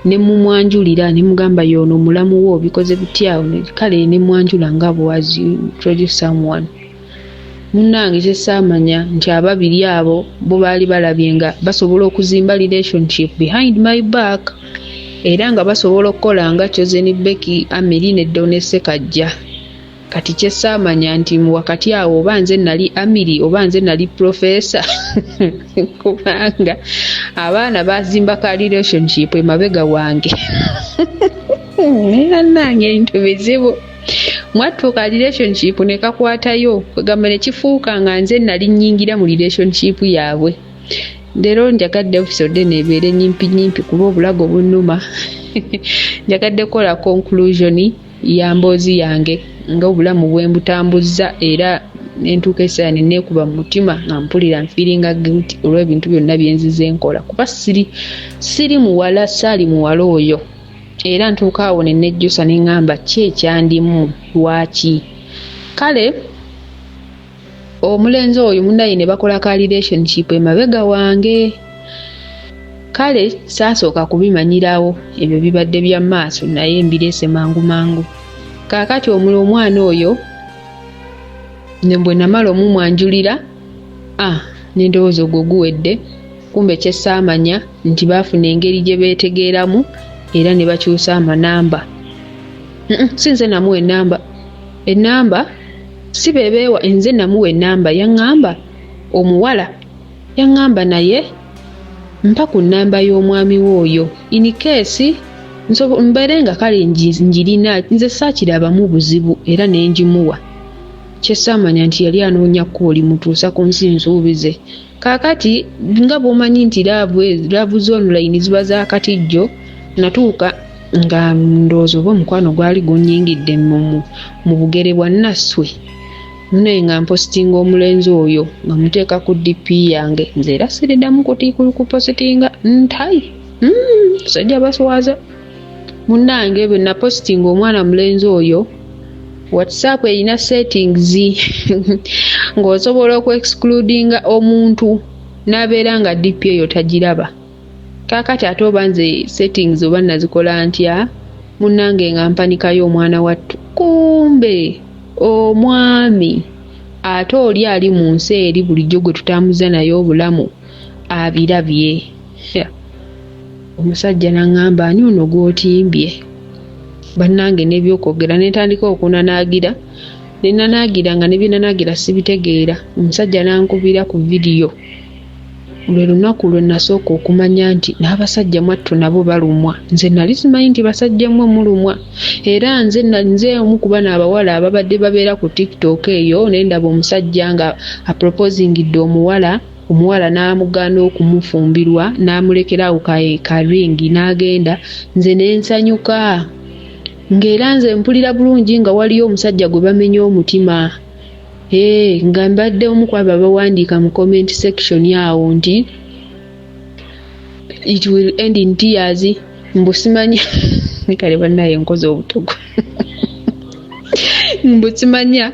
Ne mumwanjulira ne mugamba y'ono mulamu wo bikoze bitya, kale ne mwanjula nga bwazi introduce someone. Munnange kye saamanya nti ababiri abo bo baali balabye nga basobola okuzimba relationship behind my back, era nga basobola okukola nga Chosen Becky, Amelie ne Done Sekajja. Kati kye saamanya nti mu wakati awo oba nze nali Amelie oba nze nali Professor kubanga abaana bazimba ka relationship emabega wange. Era nange ebintu bizibu. Mwatuuka relationship ne kakwatayo kwegamba ne kifuuka nga nze nali nnyingira mu relationship yaabwe. Leero njagadde episode neebeere nyimpi kuba obulago bunnuma. Njagadde kola conclusion ya mboozi yange nga obulamu bwe mbutambuzza era nentuuka essaawa ne neekuba mu mutima nga mpulira nfiiringa guilty olw'ebintu byonna bye nzize nkola kuba siri muwala saali muwala oyo. Era ntuuka awo ne nejjusa ne ŋŋamba ki ekyandimu lwaki. Kale omulenzi oyo munnaye ne bakola ka relationship emabega wange. Kale saasooka kubimanyirawo, ebyo bibadde bya maaso naye mbireese mangu. Kaakati omwana oyo ne bwe namala omumwanjulira, n'endowooza ogwo guwedde, kumbe kye saamanya nti baafuna engeri gye beetegeeramu era ne bakyusa amanamba. Si nze namuwa ennamba si beebeewa, nze namuwa ennamba. Yaŋŋamba omuwala yaŋŋamba naye mpa ku nnamba y'omwami w'oyo in case mbeere nga kale njirina nze saakirabamu buzibu era ne ngimuwa. Kye saamanya nti yali anoonya kooli mutuusa ku nsi nsuubize. Kaakati nga bw'omanyi nti laavu z'online ziba za katijjo, natuuka nga ndowooza oba omukwano gwali gunnyingidde mu bugere bwa Nasswe. Naye nga mpositinga omulenzi oyo nga muteeka ku DP yange, nze era siriddamu kupositinga ntayi. Sajja baswaza. Munnange bwe napositinga omwana mulenzi oyo, WhatsApp erina settings ng'osobola okwe-excludinga omuntu n'abeera nga DP eyo tagiraba. Kaakati ate oba nze settings oba nazikola ntya? Munnange nga mpanikayo omwana wattu. Kumbe omwami ate oli ali mu nsi eri bulijjo gwe tutambuza naye obulamu abirabye. Omusajja n'aŋŋamba ani ono gw'otimbye? Bannange n'ebyokwogera ne ntandika okunanaagira. Ne nanaagira nga ne bye nanaagira sibitegeera. Omusajja n'ankubira ku vidiyo. Lwe lunaku lwe nasooka okumanya nti n'abasajja mwattu nabo balumwa. Nze nali simanyi nti basajja mmwe mulumwa. Era nze omu ku bano abawala ababadde babeera ku TikTok eyo ne ndaba omusajja nga aproposingidde omuwala n'amugaana okumufumbirwa n'amulekerawo ka ringi n'agenda. Nze ne nsanyuka ng'era nze mpulira bulungi nga waliyo omusajja gwe bamenya omutima. Nga mbadde omu ku abo abawandiika mu comment section awo nti it will end in tears. Mbusimanya kale bannaye nkoze obutogo. Mbusimanya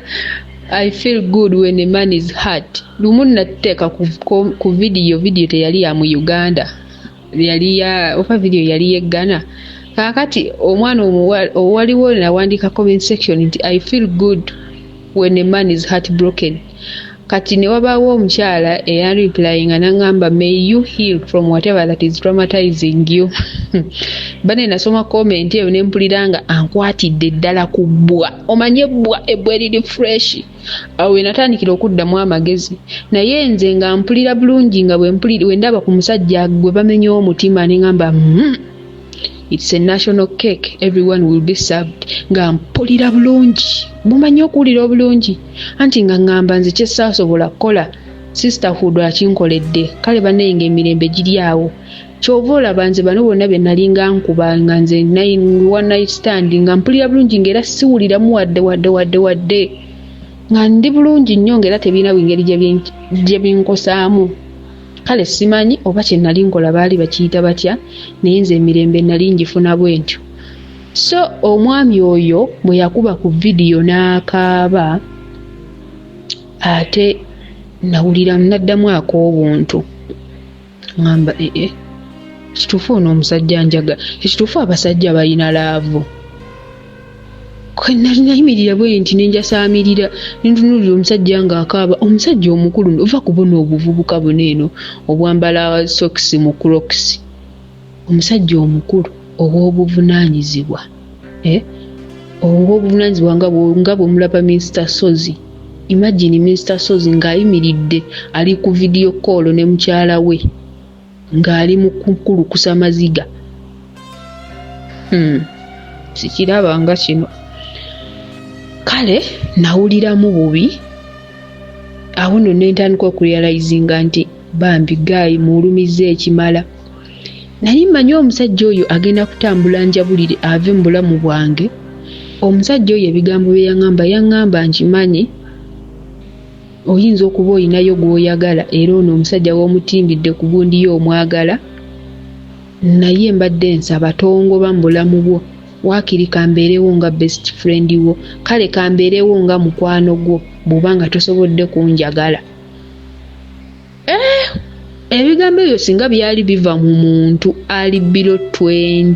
I feel good when a man is hurt. Lumu nateeka ku video teyali ya mu Uganda. Video yali yeggana. Kaakati omwana waliwo nawandika comment section nti I feel good when a man is heartbroken. Kati ne wabaawo omukyala replying n'aŋŋamba may you heal from whatever that is traumatizing you. Bane nasoma comment eyo ne mpulira nga ankwatidde ddala ku bbwa. Omanye ebbwa eriri fresh. Awo natandikira okuddamu amagezi. Naye nze nga mpulira bulungi nga bwe ndaba ku musajja gwe bamenya omutima ne ŋŋamba it's a national cake, everyone will be served. Nga mpulira bulungi. Bumanyi okuwulira obulungi. Anti nga ŋŋamba nze kye saasobola kukola sisterhood akinkoledde. Kale banenga emirembe giri awo. Kyova olaba nze bano bonna be nali nga nkuba nga nze one night stand nga mpulira bulungi ng'era siwuliramu wadde. Nga ndi bulungi nnyo ng'era tebirina bwengeri gye binkosaamu. Kale simanyi oba kye nali nkola baali bakiyita batya, naye nze emirembe nali ngifuna bwe ntyo. So omwami oyo bwe yakuba ku vidiyo n'akaaba, ate nawulira naddamu ak'obuntu. Ngamba kituufu ono omusajja njaga, ekituufu abasajja balina laavu. Kwe nayimirira bwe nti ne njasaamirira ne ntunuulira omusajja ng'akaaba. Omusajja omukulu ova kubona obuvubuka buno eno obwambala sokisi mu Crocs. Omusajja omukulu ow'obuvunaanyizibwa. Ow'obuvunaanyizibwa nga bw'omulaba Mr. Sozi. Imagine Mr. Sozi ng'ayimiridde ali ku video call ne mukyala we ng'ali mu kukulukusa maziga. Sikiraba nga kino. Kale nawuliramu bubi. Awo nno ne ntandika okurealizinga nti bambi gayi muulumiza ekimala. Nali mmanyi omusajja oyo agenda kutambula njabulire ave mu bulamu bwange. Omusajja oyo ebigambo bye yaŋŋamba nkimanyi. Oyinza okuba olinayo gw'oyagala era ono omusajja w'omutimbidde ku gundi yo omwagala. Naye mbadde nsaba tongoba mu bulamu bwo. Waakiri kambeerewo nga best friend wo. Kale kambeerewo nga mukwano gwo bw'obanga tosobodde kunjagala. Ebigambo ebyo singa byali biva mu muntu ali biro 30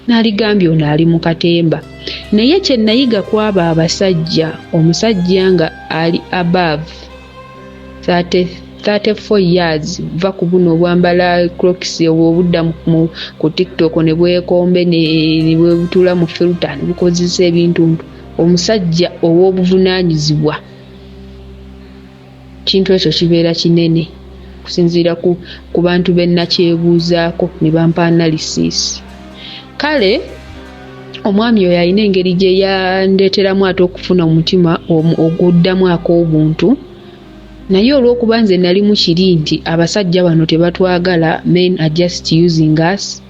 n'aligambye ono ali mu katemba. Naye kye nayiga kwaba abasajja, omusajja nga ali above 34 years va ku buno obwambala Crocs obudda ku TikTok ne bwekombe ne bwebutula mu filter ne bukozesa ebintu omusajja ow'obuvunaanyizibwa kintu ekyo kibeera kinene kusinziira ku bantu bennakyebuuzaako ne bampa analysis. Kale omwami oyo alina engeri gye yandeeteramu ate okufuna omutima oguddamu ak'obuntu, naye olw'okuba nze nali mukiri nti abasajja bano tebatwagala, men are just using us,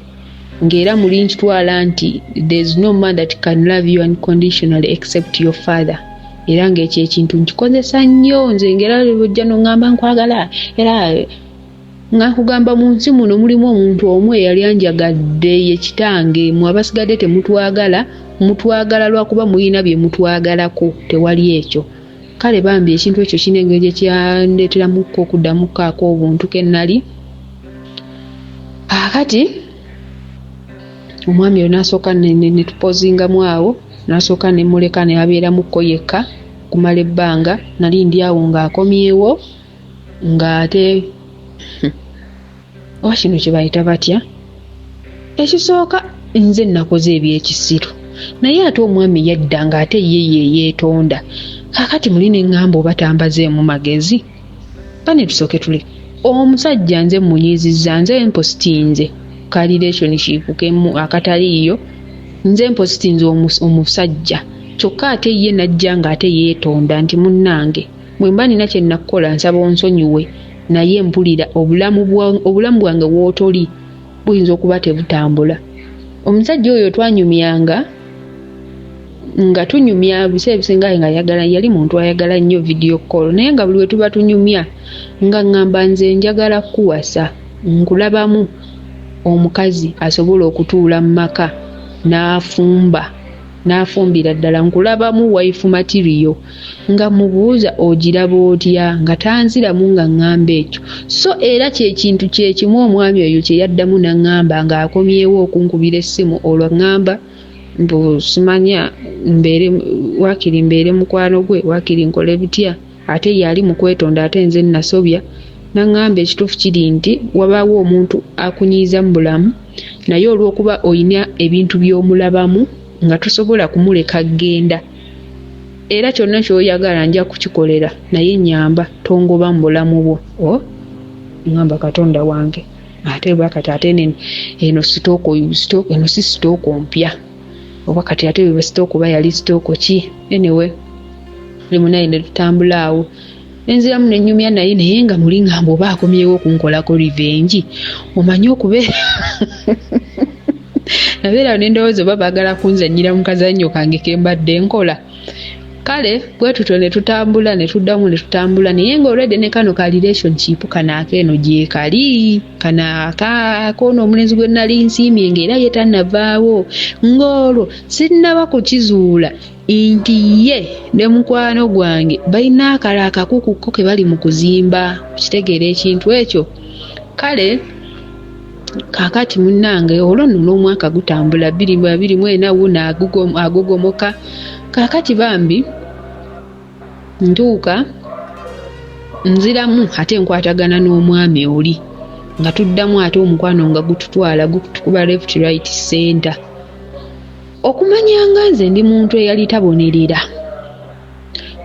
ng'era muli nkitwala nti there's no man that can love you unconditionally except your father. Era ng'ekyo ekintu nkikozesa nnyo nze, ng'era ojja n'oŋŋamba nkwagala, era nga kugamba mu nsi muno mulimu omuntu omu eyali anjagadde ye kitange, mu abasigadde temutwagala, mutwagala lwakuba muyina bye mutwagalako, tewali ekyo. Kale bambi ekintu ekyo kinenge gye kyandeeteramu okuddamu kaako obuntu ke nnali. Akati omwami oyo n'asooka ne tupozingamu awo, n'asooka ne muleka ne abeeramukko yekka kumala ebbanga, nali ndi awo ng'akomyewo ng'ate oba kino kye bayita batya. Ekisooka nze nakoze ebyekisiru, naye ate omwami yadda ng'ate ye yeetonda. Kakati muli ne ŋŋamba oba tambazeemu magezi. Kane tusooke tule omusajja nze munyiizizza, nze mpositinze ka relationship kemu akataliiyo, nze mpositinze omusajja, kyokka ate ye najja ng'ate yeetonda nti munnange bwe mba nina kye nakukola nsaba onsonyiwe, naye mpulira obulamu bwange w'otoli buyinza okuba tebutambula. Omusajja oyo twanyumyanga nga tunyumya biseera ebisinga nga yali muntu ayagala nnyo video call, naye nga buli we tuba tunyumya nga ŋŋamba nze njagala kuwasa, nkulabamu omukazi asobola okutuula mu maka n'afumbira ddala, nkulabamu wife material, nga mubuuza ogiraba otya, nga tanziramu nga ŋŋamba ekyo. So era kyekintu kyekimu omwami oyo kye yaddamu n'aŋŋamba ng'akomyewo okunkubira essimu, olwo ŋŋamba mbu simanya wakiri mbeere mukwano gwe, wakiri nkole bitya, ate yali mu kwetonda ate nze nasobya. N'aŋŋamba ekituufu kiri nti wabaawo omuntu akunyiiza mu bulamu, naye olw'okuba olina ebintu by'omulabamu nga tosobola kumuleka genda, era kyonna ky'oyagala nja kukikolera, naye nyamba tongoba mu bulamu bwo. Ŋŋamba Katonda wange, ate bakati ate eno eno si sitooko mpya, oba kati ate bwe sitooko oba yali sitooko ki. Anyway limu naye ne tutambula awo, nenziramu nenyumya naye nga muli ŋŋamba oba akomyewo okunkolako revenge, omanyi okubeera nabeera n'endowooza oba baagala kunzannyira mu kazannyo kange ke mbadde nkola. Kale bwe tutyo ne tutambula ne tuddamu ne tutambula, naye ng'olwedde ne kano ka relationship kano akeeno gye kali, kano akakoono omulenzi gwe nali nsiimye ng'era ye tannavaawo, ng'olwo sinnaba kukizuula nti ye ne mukwano gwange balina akala akakukukko ke bali mu kuzimba, kitegeera ekintu ekyo. Kale kakati munnange olwo nno n'omwaka gutambula 2024 wuno agugomoka. Kakati bambi ntuuka nziramu ate nkwatagana n'omwami oli nga tuddamu ate omukwano nga gututwala gutukuba left right center. Okumanya nga nze ndi muntu eyali tabonerera,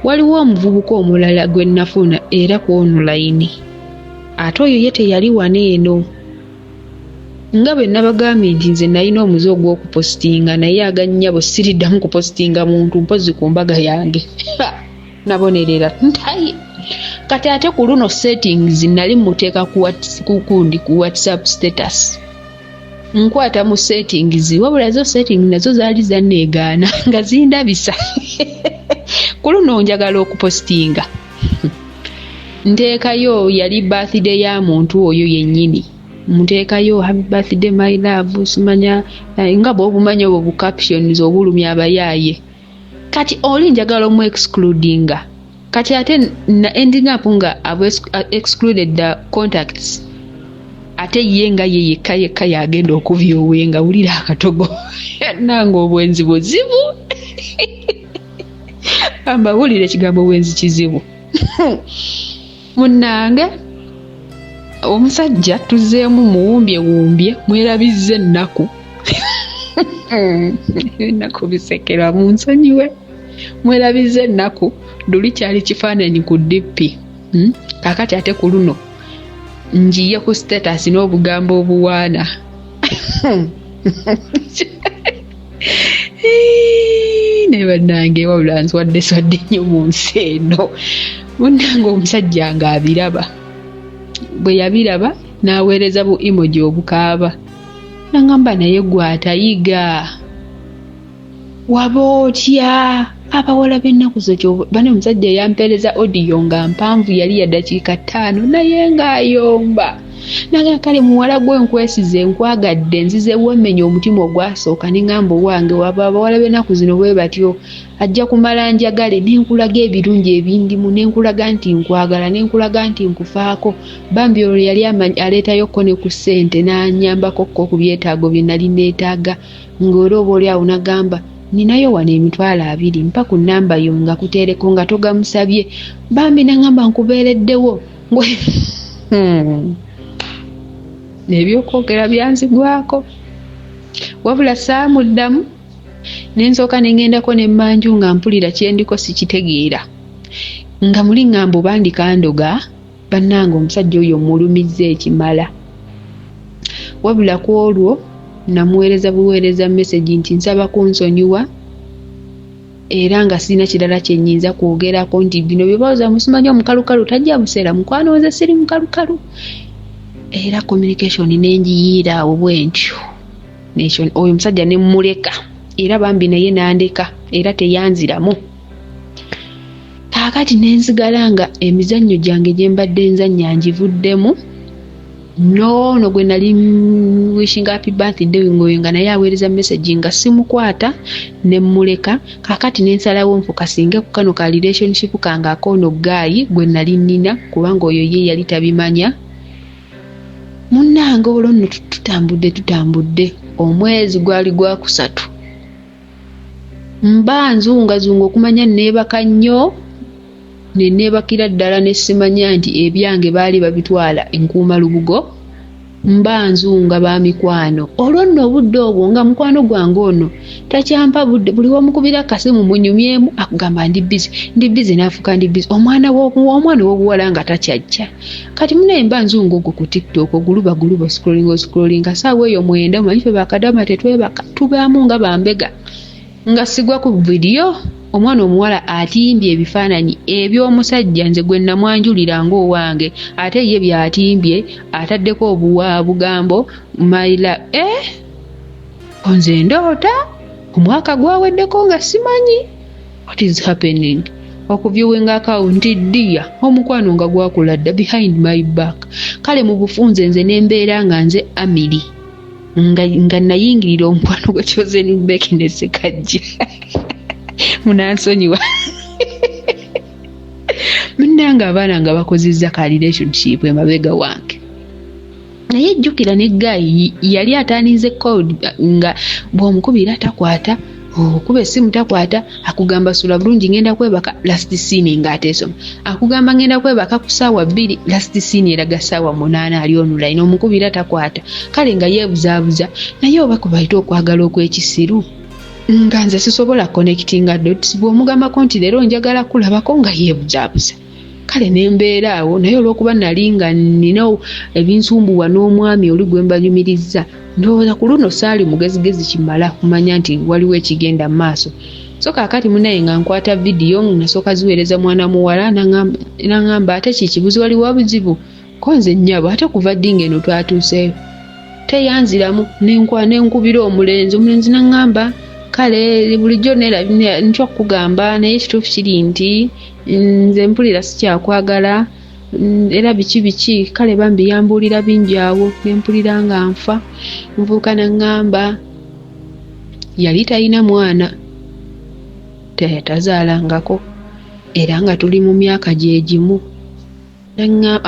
waliwo omuvubuka omulala gwe nafuna era ku online, ate oyo ye teyali wano eno. Nga bwe nabagambye nti nze nalina omuze ogw'okupositinga, naye agannyabo siriddamu kupositinga muntu mpozi ku mbaga yange. Nabonerera ntayi. Kati ate ku luno settings nali muteeka ku WhatsApp status. Nkwata mu settings, wabula zo settings nazo zaali zanneegaana nga zindabisa. Ku luno njagala okupositinga. Nteekayo yali birthday ya muntu oyo yennyini. Muteekayo happy birthday my love, simanya nga bw'obumanya obwo bu captions obulumya abayaaye. Kati oli njagala omu excludinga. Kati ate na ending up nga excluded the contacts. Ate ye nga ye yekka yagenda okubyowe nga wulira akatogo. Nange obwenzi buzibu. Amba wulira ekigambo obwenzi kizibu. Munnange omusajja tuzeemu muwumbye mwerabizza ennaku ennaku bisekera mu nsonyiwe mwerabizza ennaku luli kyali kifaananyi ku dippi kakati ate ku luno njiye ku status n'obugambo obuwaana ne bannange wabula nswadde nnyo mu nsi eno munnange omusajja nga abiraba bwe yabiraba n'aweereza bu emoji obukaaba nangamba naye gwatayiga waba otya abawala b'ennaku zo bane omusajja yampeereza odiyo nga mpanvu yali ya dakiika 5 naye ng'ayomba nange kale muwala gwe nkwesize nkwagadde nzize wemmenya omutima ogwasooka neŋŋamba owange waba abawala b'ennaku zino bwe batyo ajja kumala njagale nenkulaga ebirungi ebindimu nenkulaga nti nkwagala nenkulaga nti nkufaako bambi olwo yali aleetayokko ne ku ssente n'anyambakokko ku byetaago bye nali neetaaga ng'olooba oli awo nagamba ninayo wano $20 mpa ku nnamba yo nga kuteereko nga togamusabye bambi nangamba nkubeereddewo nebyokwogera byanzigwako wabula saamuddamu nensooka nengendako nemmanju nga mpulira kyendiko sikitegeera nga muli ŋŋamba oba ndikandoga bannange omusajja oyo mulumizza ekimala wabula ku olwo namuweereza buweereza message nti nsaba kunsonyiwa era nga sirina kirala kyennyinza kwogerako nti bino byebawuza musimanyi omukalukalu tajja buseera mukwano nze siri mukalukalu era communication nenjiyiira awo bwentyo oyo omusajja nemmuleka era bambi naye nandeka era teyanziramu kaakati nenzigala nga emizannyo gyange gye mbadde nzannya ngivuddemu no gwe nali wishing happy birthday ngoyo nga naye aweereza message nga simukwata nemmuleka kaakati nensalawo nfuka singe ku kano ka relationship kange akono gaayi gwe nali nnina kubanga oyo ye yali tabimanya munnange olwo nno tutambudde omwezi gwali gwa 3 mba nzungazunga okumanya neebaka nnyo neneebakira ddala nesimanya nti ebyange baali babitwala enkuuma lubugo mba nzunga ba mikwano olwo nno obudde obwo nga mukwano gwange ono takyampa budde buli wamukubira akasimu munyumyemu akugamba ndi bizi naafuka ndi bizi omwana w'obuwala nga takyajja kati munaye mba nzunga ogwo ku TikTok oguluba scrolling saawa eyo 9 manyi ffe bakadama tetwebaka tubaamu nga bambega nga sigwa ku vidiyo omwana omuwala atimbye ebifaananyi eby'omusajja nze gwe namwanjulira ng'owange ate ye byatimbye ataddeko obugambo mayira onze ndoota omwaka gwaweddeko nga simanyi what is happening okuviewinga akawunti ddiya omukwano nga gwakula dda behind my back kale mu bufunze nze nembeera nga nze Amiri nga nayingirira omukwano gwe kyoze nibeki nesekajja munansonyiwa munnange abaana nga bakozizza ka relationship emabega wange naye jjukira ne gaayi yali ataanize code nga bw'omukubira takwata okuba essimu takwata akugamba sula bulungi ngenda kwebaka last scene ng'ateesoma akugamba ngenda kwebaka ku ssaawa 2 last scene eraga ssaawa 8 ali online omukubira takwata kale nga yeebuzaabuza naye oba kubayita okwagala okw'ekisiru nga nze sisobola connectinga dots bw'omugambako nti leero njagala kulabako nga yeebuzaabuza kale nembeera awo naye olw'okuba nali nga nina ebinsumbuwa n'omwami oli gwe mbanyumirizza ndowooza ku luno saali mugezigezi kimala kumanya nti waliwo ekigenda mu maaso so kaakati munaye nga nkwata vidiyo nasooka ziweereza mwana muwala naŋŋamba ate kikibuzi waliwo buzibu ko nze nnyabo ate kuva ddi ng'eno twatuuseeyo teyanziramu nenkubira omulenzi naŋŋamba kale bulijjo ntya okugamba naye ekituufu kiri nti nze mpulira sikyakwagala era biki kale bambi yambuulira bingi awo nempulira nga nfa nvuuka naŋŋamba yali talina mwana tazaalangako era nga tuli mu myaka gye gimu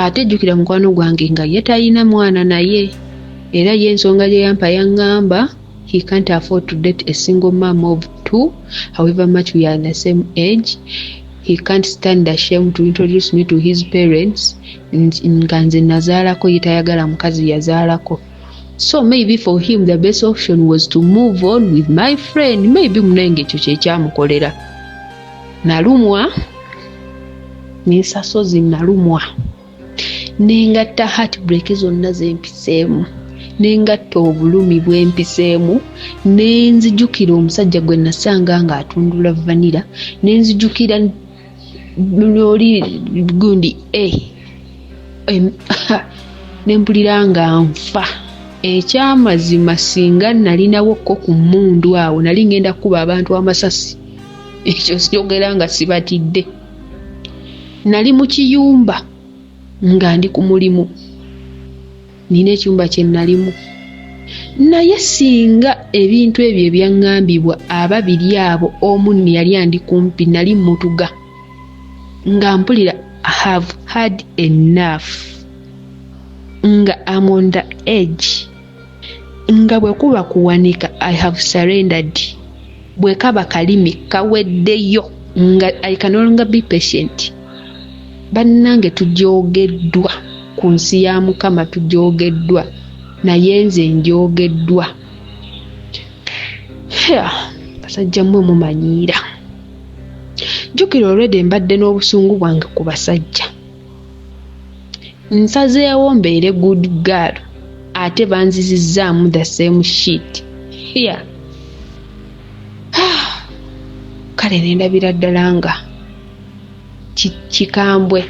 ate jjukira mukwano gwange nga ye talina mwana naye era ye ensonga gye yampa yaŋŋamba he can't afford to date a single mom of 2 however much we are the same age he can't stand the shame to introduce me to his parents. Nga nze nazaalako ye tayagala mukazi yazaalako. So maybe for him the best option was to move on with my friend. Maybe munenge ekyo kyekyamukolera. Nalumwa n'ensasozi nalumwa nengatta heartbreak zonna zempiseemu nengatta obulumi bwempiseemu nenzijukira omusajja gwe nasanga nga atundula vanilla nenzijukira oli gundi nempulira nga nfa. Ekyamazima singa nalinawokko ku mmundu awo nali ngenda kuba abantu amasasi. Ekyo siyogera nga sibatidde. Nali mu kiyumba nga ndi ku mulimu. Nina ekyumba kye nalimu. Naye singa ebintu ebyo ebyaŋŋambibwa ababiri abo omu yali andi kumpi nali mutuga. Nga mpulira I have had enough. Nga I'm on the edge. Nga bwe kuba kuwanika I have surrendered. Bwe kaba kalimi kaweddeyo nga I can no longer be patient. Bannange tujogeddwa ku nsi ya Mukama tujogeddwa naye nze njogeddwa. Basajja mmwe mumanyiira. Jjukira olwedde mbadde n'obusungu bwange ku basajja. Nsazeewo mbeere good girl ate banzizizzaamu the same shit. Kale nendabira ddala nga kikambwe.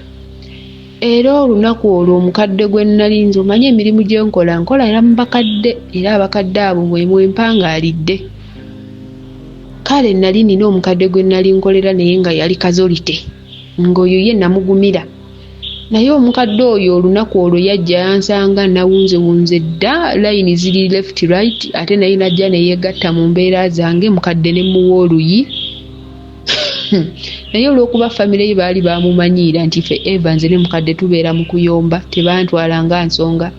Era olunaku olwo omukadde gwe nnalinze omanye emirimu gye nkola era mu bakadde era abakadde abo mwe mpangaalidde. Kale nali nina omukadde gwe nali nkolera naye nga yali kazolite ng'oyo ye namugumira. Naye omukadde oyo olunaku olwo yajja yansanga nawunzewunze dda layini ziri left right ate naye najja neyeegatta mu mbeera zange mukadde ne muwa oluyi. Naye olw'okuba famire ye baali bamumanyiira nti ffe Evans ne mukadde tubeera mu kuyomba tebantwala nga nsonga.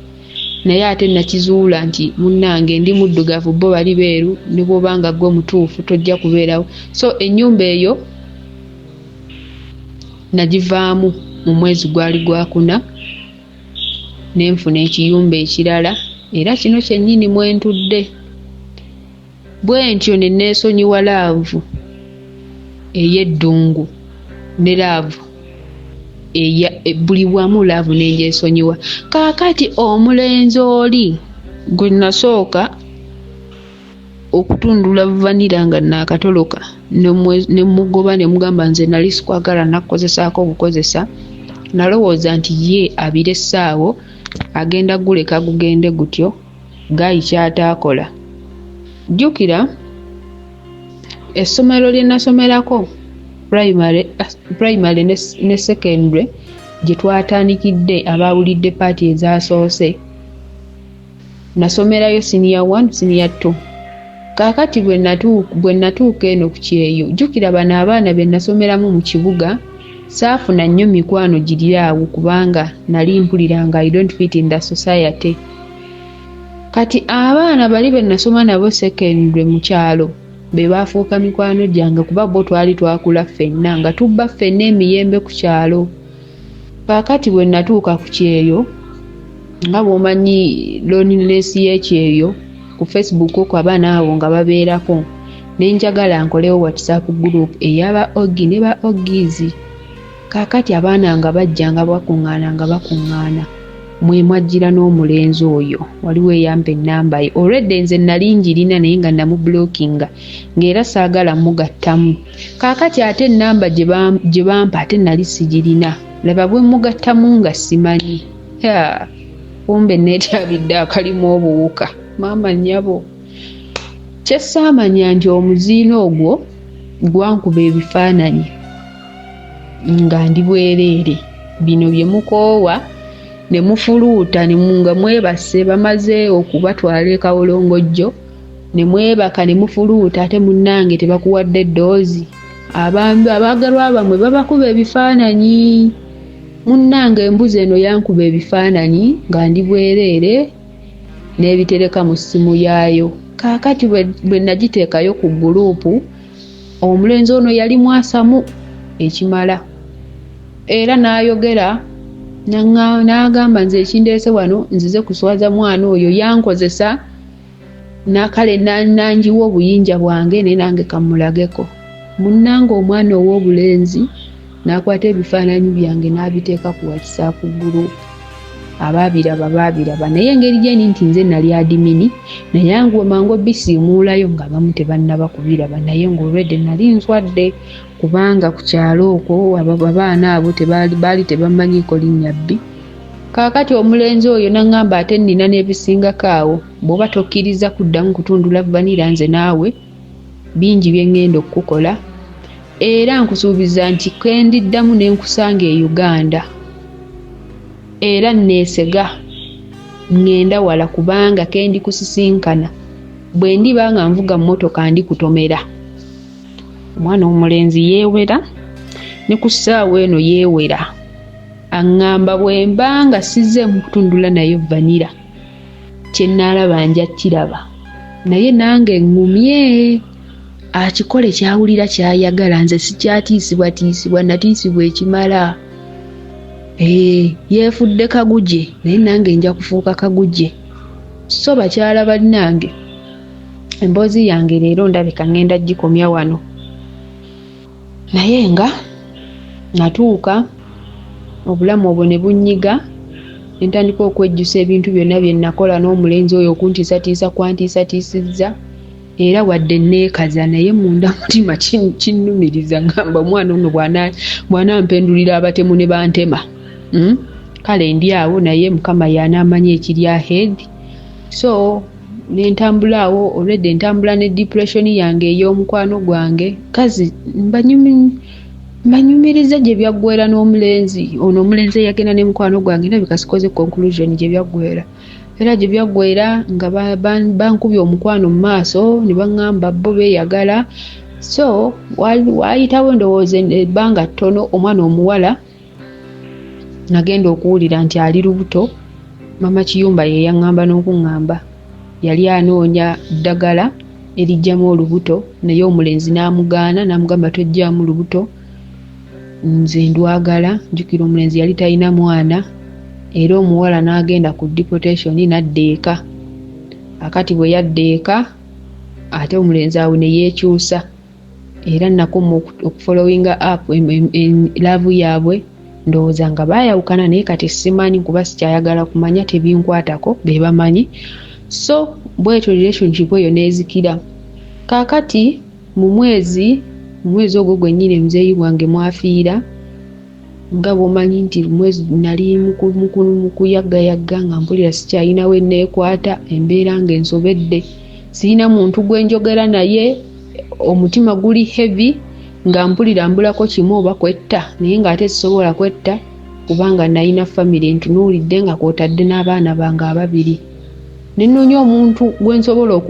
Naye ate nakizuula nti munnange ndi muddugavu bo bali beeru ne bw'obanga gwe mutuufu tojja kubeerawo. So ennyumba eyo nagivaamu mu mwezi gwali gwakuna nenfuna ekiyumba ekirala era kino kyennyini mwentudde. Bwe ntyo ne neesonyiwa laavu ey'eddungu ne laavu buli wamu laavu nenjesonyiwa. Kaakati omulenzi oli gwe nasooka okutundula vanira nga naakatoloka ne mugoba ne mugamba nze nali sikwagala nakukozesaako obukozesa. Nalowooza nti ye abire essaawo agenda guleka gugende gutyo gayi kyataakola. Jjukira essomero lye nasomerako primary ne secondary gye twatandikidde abawulidde paati ezasoose nasomerayo senior 1 senior 2. Kaakati bwe natuuka eno ku kyeyo jjukira bano abaana be nasomeramu mu kibuga saafuna nnyo mikwano giri awo kubanga nali mpulira nga I don't fit in the society. Kati abaana bali be nasoma nabo secondary mu kyalo be baafuuka mikwano gyange kuba bo twali twakula ffenna nga tubba ffenna emiyembe ku kyalo. Kaakati bwe natuuka ku kyeyo nga bw'omanyi loneliness y'ekyeyo ku Facebook okwo abaana abo nga babeerako nenjagala nkolewo WhatsApp group eyaba Ogi ne ba Ogizi. Kaakati abaana nga bajja nga bakuŋŋaana mwe mwajjira n'omulenzi oyo waliwo eyampa ennamba ye. Olwedde nze nali njirina naye nga namublockinga ng'era saagala mugattamu. Kaakati ate ennamba gye bampa ate nali sigirina. Laba bwe mugattamu nga simanyi. Kumbe neetabidde akalimu obuwuka. Maama nnyabo. Kye saamanya nti omuziina ogwo gwankuba ebifaananyi nga ndi bwereere. Bino bye mukoowa ne mufuluuta ne nga mwebase bamaze okubatwala e Kawolongojjo ne mwebaka ne mufuluuta ate munnange tebakuwadde eddoozi. Abaagalwa bamwe babakuba ebifaananyi. Munnange embuzi eno yankuba ebifaananyi nga ndi bwereere n'ebitereka mu ssimu yaayo. Kaakati bwe nagiteekayo ku guruupu omulenzi ono yali mwasamu ekimala. Era n'ayogera n'agamba nze ekindeese wano nzize kuswaza mwana oyo yankozesa nakale nanjiwa obuyinja bwange ne nange kamulageko. Munnange omwana ow'obulenzi n'akwata ebifaananyi byange n'abiteeka ku WhatsApp group. Abaabiraba naye engeri gyeni nti nze nali adimini naye ngwe mangu bisiimuulayo nga bamu tebannaba kubiraba naye ng'olwedde nali nswadde kubanga ku kyalo okwo abaana abo baali tebamanyiiko linnya bbi. Kaakati omulenzi oyo n'aŋŋamba ate nnina n'ebisingako awo bw'oba tokkiriza kuddamu kutundula vanira nze naawe bingi bye ŋŋenda okukola era nkusuubiza nti kendiddamu ne nkusanga e Uganda era neesega ŋŋenda wala kubanga kendi kusisinkana bwe ndiba nga nvuga mmotoka ndikutomera. Omwana omulenzi yeewera ne ku ssaawa eno yeewera aŋŋamba bwe mba nga sizze mu kutundula nayo vanira kye nnaalaba nja kiraba naye nange ŋŋumye akikole kyawulira kyayagala nze sikyatiisibwatiisibwa natiisibwa ekimala. Yeefudde kaguje naye nange nja kufuuka kaguje. So bakyala bannange emboozi yange leero ndabika ŋŋenda gikomya wano naye nga natuuka obulamu obwo ne bunnyiga ntandika okwejjusa ebintu byonna bye nakola n'omulenzi oyo okuntiisatiisa kwantiisatiisizza era wadde neekaza naye munda mutima kinnumiriza ngamba omwana ono bw'anampendulira abatemu ne bantema. Kale ndi awo naye Mukama y'anaamanya ekiri ahead. So nentambula awo olwedde entambula ne depression yange ey'omukwano gwange kazi mbanyumiriza gye byaggwera n'omulenzi ono omulenzi eyagenda ne mukwano gwange ndabika sikoze conclusion gye byaggwera era gye byaggwera nga bankubye omukwano mu maaso ne baŋŋamba bo beeyagala. So waayitawo ndowooza ebbanga ttono omwana omuwala nagenda okuwulira nti ali lubuto. Mama Kiyumba ye yaŋŋamba n'okuŋŋamba yali anoonya ddagala erijjamu olubuto naye omulenzi n'amugaana n'amugamba tojjaamu lubuto nze ndwagala. Njukira omulenzi yali talina mwana era omuwala n'agenda ku deportation n'adda eka. Akati bwe yadda eka ate omulenzi awo ne yeekyusa era nakoma okufollowinga up laavu yaabwe ndowooza nga baayawukana naye kati simanyi kuba sikyayagala kumanya tebinkwatako be bamanyi. So bwetyo relationship eyo neezikira. Kaakati mu mwezi ogwo gwennyini muzeeyi wange mwafiira nga bw'omanyi nti mwezi nali mu kuyagayagga nga mpulira sikyayinawo enneekwata embeera ng'ensobedde sirina muntu gwe njogera naye omutima guli heavy nga mpulira mbulako kimu oba kwetta naye ng'ate sisobola kwetta kubanga nalina famire ntunuulidde nga kwotadde n'abaana bange ababiri. Ne nnoonya omuntu gwe nsobola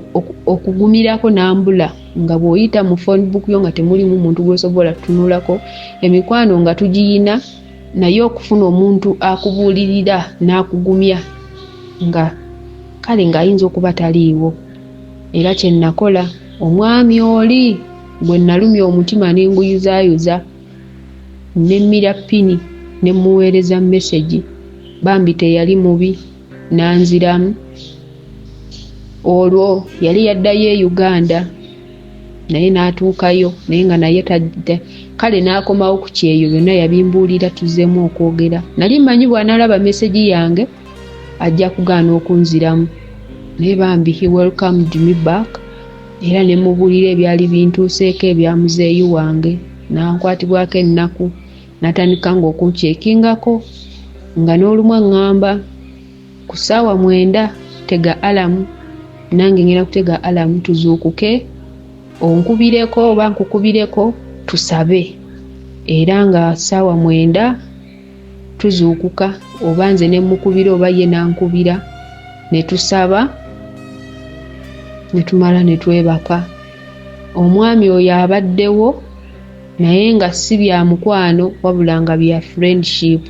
okugumirako n'ambula nga bw'oyita mu phone book yo nga temulimu muntu gw'osobola kutunulako emikwano nga tugiyina naye okufuna omuntu akubuulirira n'akugumya nga kale ng'ayinza okuba taliiwo. Era kye nakola omwami oli bwe nalumya omutima ne nguyuzayuza nemmira pini ne muweereza message bambi teyali mubi nanziramu. Olwo yali yaddayo e Uganda naye n'atuukayo naye nga naye kale n'akomawo ku kyeyo byonna yabimbuulira tuzzeemu okwogera. Nali mmanyi bw'anaalaba message yange ajja kugaana okunziramu naye bambi he welcomed me back era ne mubuulira ebyali bintuuseeko ebya muzeeyi wange n'ankwatibwako ennaku n'atandika ng'okunkyekingako nga n'olumu aŋŋamba ku ssaawa 9 tega alamu nange ngenda kutega alamu tuzuukuke onkubireko oba nkukubireko tusabe era nga ssaawa 9 tuzuukuka oba nze ne mukubira oba ye nankubira ne tusaba ne tumala ne twebaka. Omwami oyo abaddewo naye nga si bya mukwano wabula nga bya friendship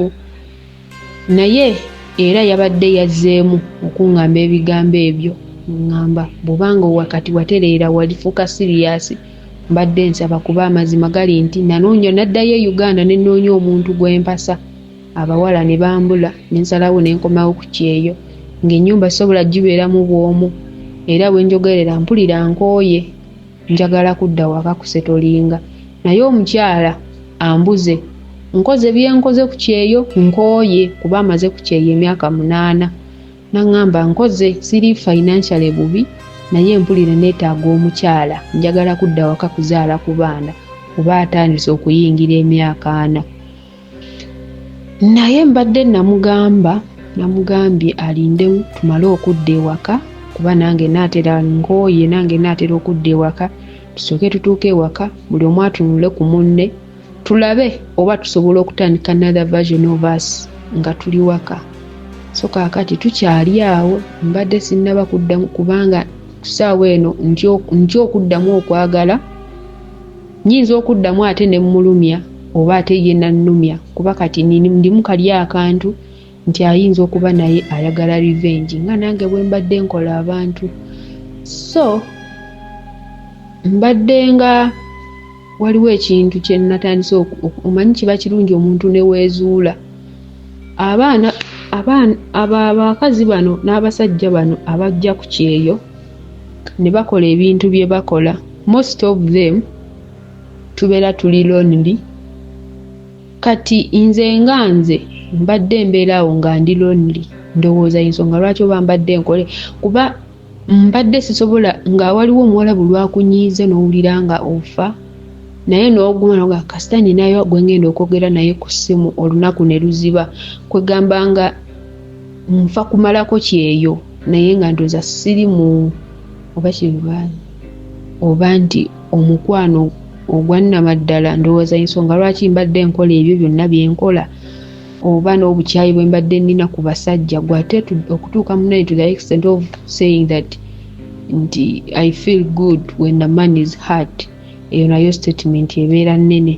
naye era yabadde yazzeemu okuŋŋamba ebigambo ebyo ŋŋamba bw'obanga wakati watereera walifuuka serious mbadde nsaba kuba amazima gali nti nanoonya naddayo e Uganda ne nnoonya omuntu gwe mpasa abawala ne bambula ne nsalawo ne nkomawo ku kyeyo ng'ennyumba sobola gibeeramu bw'omu era bwe njogerera mpulira nkooye njagala kudda waka kusetolinga naye omukyala ambuze nkoze bye nkoze ku kyeyo nkooye kuba amaze ku kyeyo emyaka 8 naŋŋamba nkoze siri financially bubi naye mpulira neetaaga omukyala njagala kudda waka kuzaala ku baana kuba atandise okuyingira emyaka 4 naye mbadde namugambye alindemu tumale okudda ewaka kuba nange naatera nkooye nange naatera okudda ewaka tusooke tutuuke ewaka buli omu atunule ku munne tulabe oba tusobola okutandika another version of us nga tuli waka so kaakati tukyali awo mbadde sinnaba kuddamu kubanga kusaawa eno nti okuddamu okwagala nyinza okuddamu ate ne mmulumya oba ate ye nannumya kuba kati ndimu kali akantu nti ayinza okuba naye ayagala revenge nga nange bwe mbadde nkola abantu so mbadde nga waliwo ekintu kye natandise omanyi kiba kirungi omuntu ne weezuula abakazi bano n'abasajja bano abajja ku kyeyo ne bakola ebintu bye bakola most of them tubeera tuli lonely kati nze nga nze mbadde mbeeraawo nga ndi lonely ndowooza ensonga lwaki oba mbadde nkole kuba mbadde sisobola nga waliwo omuwala bulwakunyiize n'owulira nga ofa naye n'oguma noga kasitani nayo gwe ngenda okwogera naye ku ssimu olunaku ne luziba kwegamba nga nfa kumalako kyeyo naye nga ndooza siri mu oba kirubaani oba nti omukwano ogwannamaddala ndowooza ensonga lwaki mbadde nkola ebyo byonna bye nkola oba n'obukyayi bwe mbadde nnina ku basajja gwate okutuuka munayi to the extent of saying that nti I feel good when the man is hurt eyo nayo statement ebeera nnene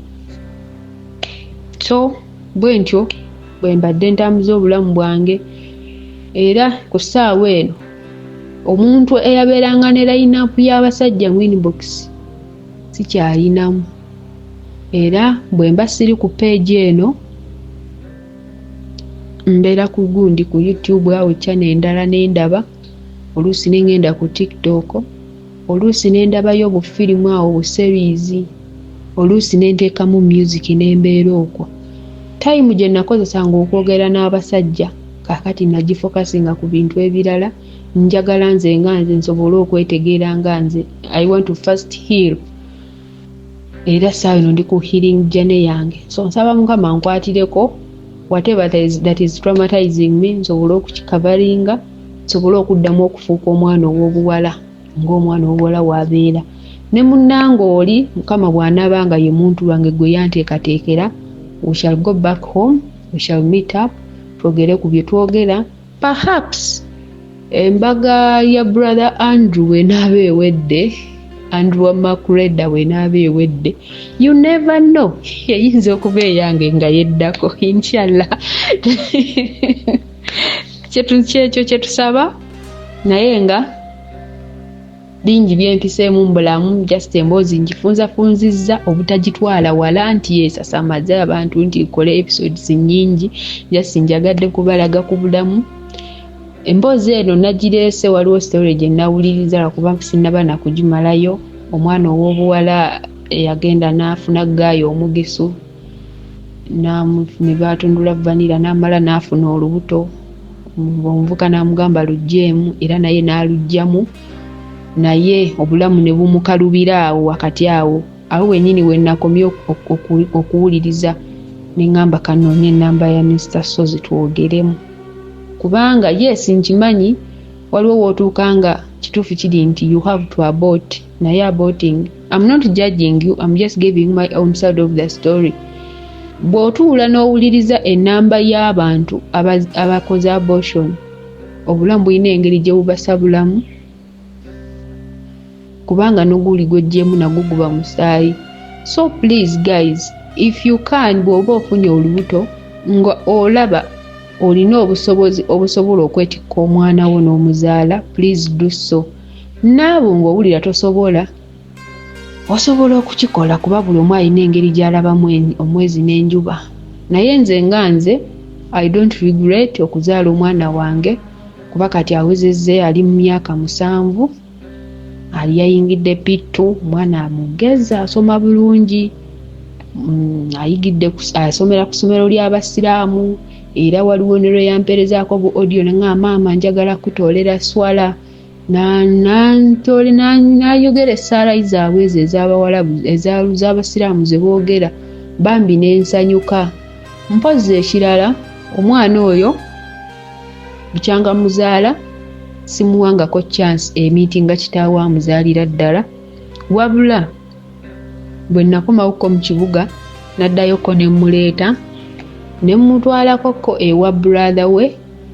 so bwe ntyo bwe mbadde ntambuza obulamu bwange era ku ssaawa eno omuntu eyabeeranga ne line-up y'abasajja mu inbox sikyalinamu era bwe mba siri ku page eno mbeera ku gundi ku YouTube awo channel endala n'endaba oluusi n'engenda ku TikTok oluusi n'endabayo obufirimu awo buseries oluusi n'enteekamu music n'embeera okwo time gye nakozesanga okwogera n'abasajja kaakati nagifokasinga ku bintu ebirala njagala nze nga nze nsobole okwetegeera nga nze I want to first heal era saawa eno ndi ku healing journey yange so nsaba Mukama nkwatireko whatever that is traumatizing me nsobole okukikavaringa nsobole okuddamu okufuuka omwana ow'obuwala ng'omwana ow'obuwala w'abeera ne munnange oli Mukama bw'anaabanga ye muntu wange gwe yanteekateekera we shall go back home we shall meet up twogere ku bye twogera perhaps embaga ya brother Andrew wenaaba ewedde Andrew wa Makureda wenaaba ewedde you never know yayinza okuba eyange nga yeddako inshallah kyekyo kyetusaba naye nga bingi byempiseemu mu bulamu just emboozi ngifunzafunzizza obutagitwala wala nti yeesasamaza abantu nti nkole episodes nnyingi just njagadde kubalaga ku bulamu emboozi eno nagireese waliwo story gye nawuliriza lwakuba sinnaba nakugimalayo omwana ow'obuwala yagenda n'afuna gaayo omugisu ne batundula vanira n'amala n'afuna olubuto omuvuka n'amugamba lugjeemu era naye n'alugjamu naye obulamu ne bumukalubira awo wakati awo wennyini we nakomye okuwuliriza ne ŋŋamba kanoonye ennamba ya Mr. Sozi twogeremu kubanga yes nkimanyi waliwo wootuukanga kituufu kiri nti you have to abort naye aborting I'm not judging you I'm just giving my own side of the story bw'otuula n'owuliriza ennamba y'abantu abakoze abortion obulamu bulina engeri gye bubasabulamu kubanga n'oguli gw'oggyemu nagwo guba musaayi so please guys if you can bw'oba ofunye olubuto nga olaba olina obusobola okwetikka omwana wo n'omuzaala please do so naabo ng'owulira tosobola osobola okukikola kuba buli omu alina engeri gy'alabamu omwezi n'enjuba. Naye nze nga nze I don't regret okuzaala omwana wange kuba kati awezezze ali mu myaka 7 ali yayingidde P2 mwana amugeza asoma bulungi ayigidde asomera ku ssomero ly'abasiraamu era waliwo ne lwe yamperezaako bu audio nga maama njagala kutoolera swala n'ayogera essaala zaabwe ezo ez'abawalabu ez'abasiraamu ze boogera bambi n'ensanyuka. Mpozi ekirala omwana oyo bukyanga muzaala simuwangako chance emiti nga kitaawe amuzaalira ddala wabula bwe nakomawuko mu kibuga naddayoko ne muleeta ne mutwalakoko ewa brother we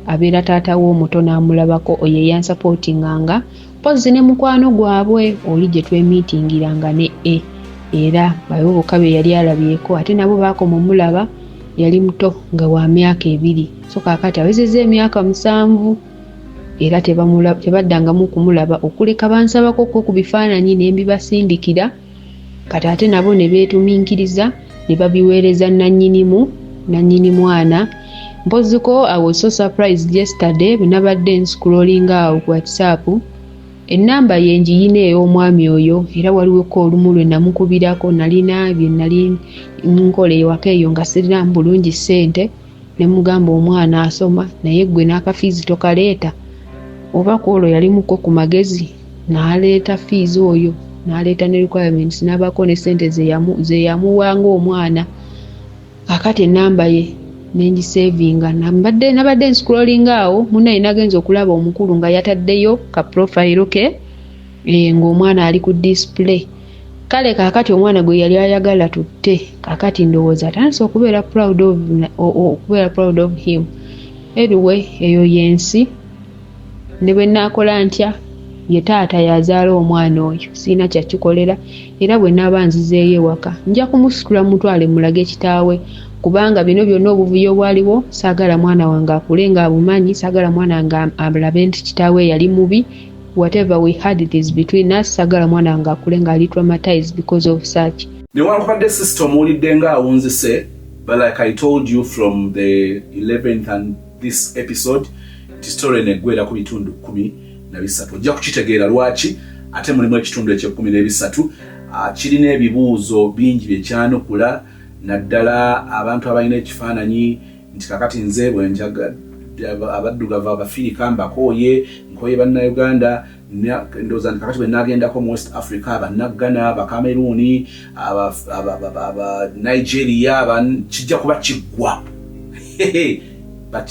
abeera taata we omuto n'amulabako oyo yansupportinganga pozi ne mukwano gwabwe oli gye twemiitingiranga ne era bayo bokka be yali alabyeko ate nabo baakoma omulaba yali muto nga wa myaka 2 so kaakati awezezza emyaka 7 era tebaddangamu kumulaba okuleka bansabako ku bifaananyi ne mbibasindikira kati ate nabo ne beetuminkiriza ne babiweereza nannyini mwana. Mpoziko I was so surprised yesterday bwe nabadde nscrolling awo ku WhatsApp ennamba ye njiyina ey'omwami oyo era waliweko olumu lwe namukubirako nalina bye nali nkola ewaka eyo nga sirina bulungi ssente ne mugamba omwana asoma naye gwe n'akafiizi tokaleeta oba kwolwo yalimuko ku magezi n'aleeta fees oyo n'aleeta ne requirements n'abako ne ssente ze yamuwanga omwana kakati ennamba ye nengisavinga nabadde nscrolling awo munnaye nagenza okulaba omukulu nga yataddeyo ka profile ke ng'omwana ali ku display kale kakati omwana gwe yali ayagala tutte kakati ndowooza atandise okubeera proud of him. Anyway eyo yensi ne bwe naakola ntya ye taata yazaala omwana oyo siina kyakikolera era bwe naaba nzizeeyo ewaka nja kumusikula mutwale mulage kitaawe kubanga bino byonna obuvuyo bwaliwo saagala mwana wange akule nga abumanyi saagala mwana wange abulabe nti kitaawe yali mubi whatever we had it is between us saagala mwana wange akule nga ali traumatized because of such. Newankubadde sister omuwulidde nga awunzise but like I told you from the 11th and this episode ti story neggwera ku bitundu 13 ojja kukitegeera lwaki ate mulimu ekitundu ekye13 kirina ebibuuzo bingi byekyanukula naddala abantu abalina ekifaananyi nti kakati nze bwe njaga abaddugavu abafirika mbakooye nkoye bannayuganda ndowooza nti kakati bwe nagendako mu West Africa abannaggana abakameruni Nigeria kijja kuba kiggwa but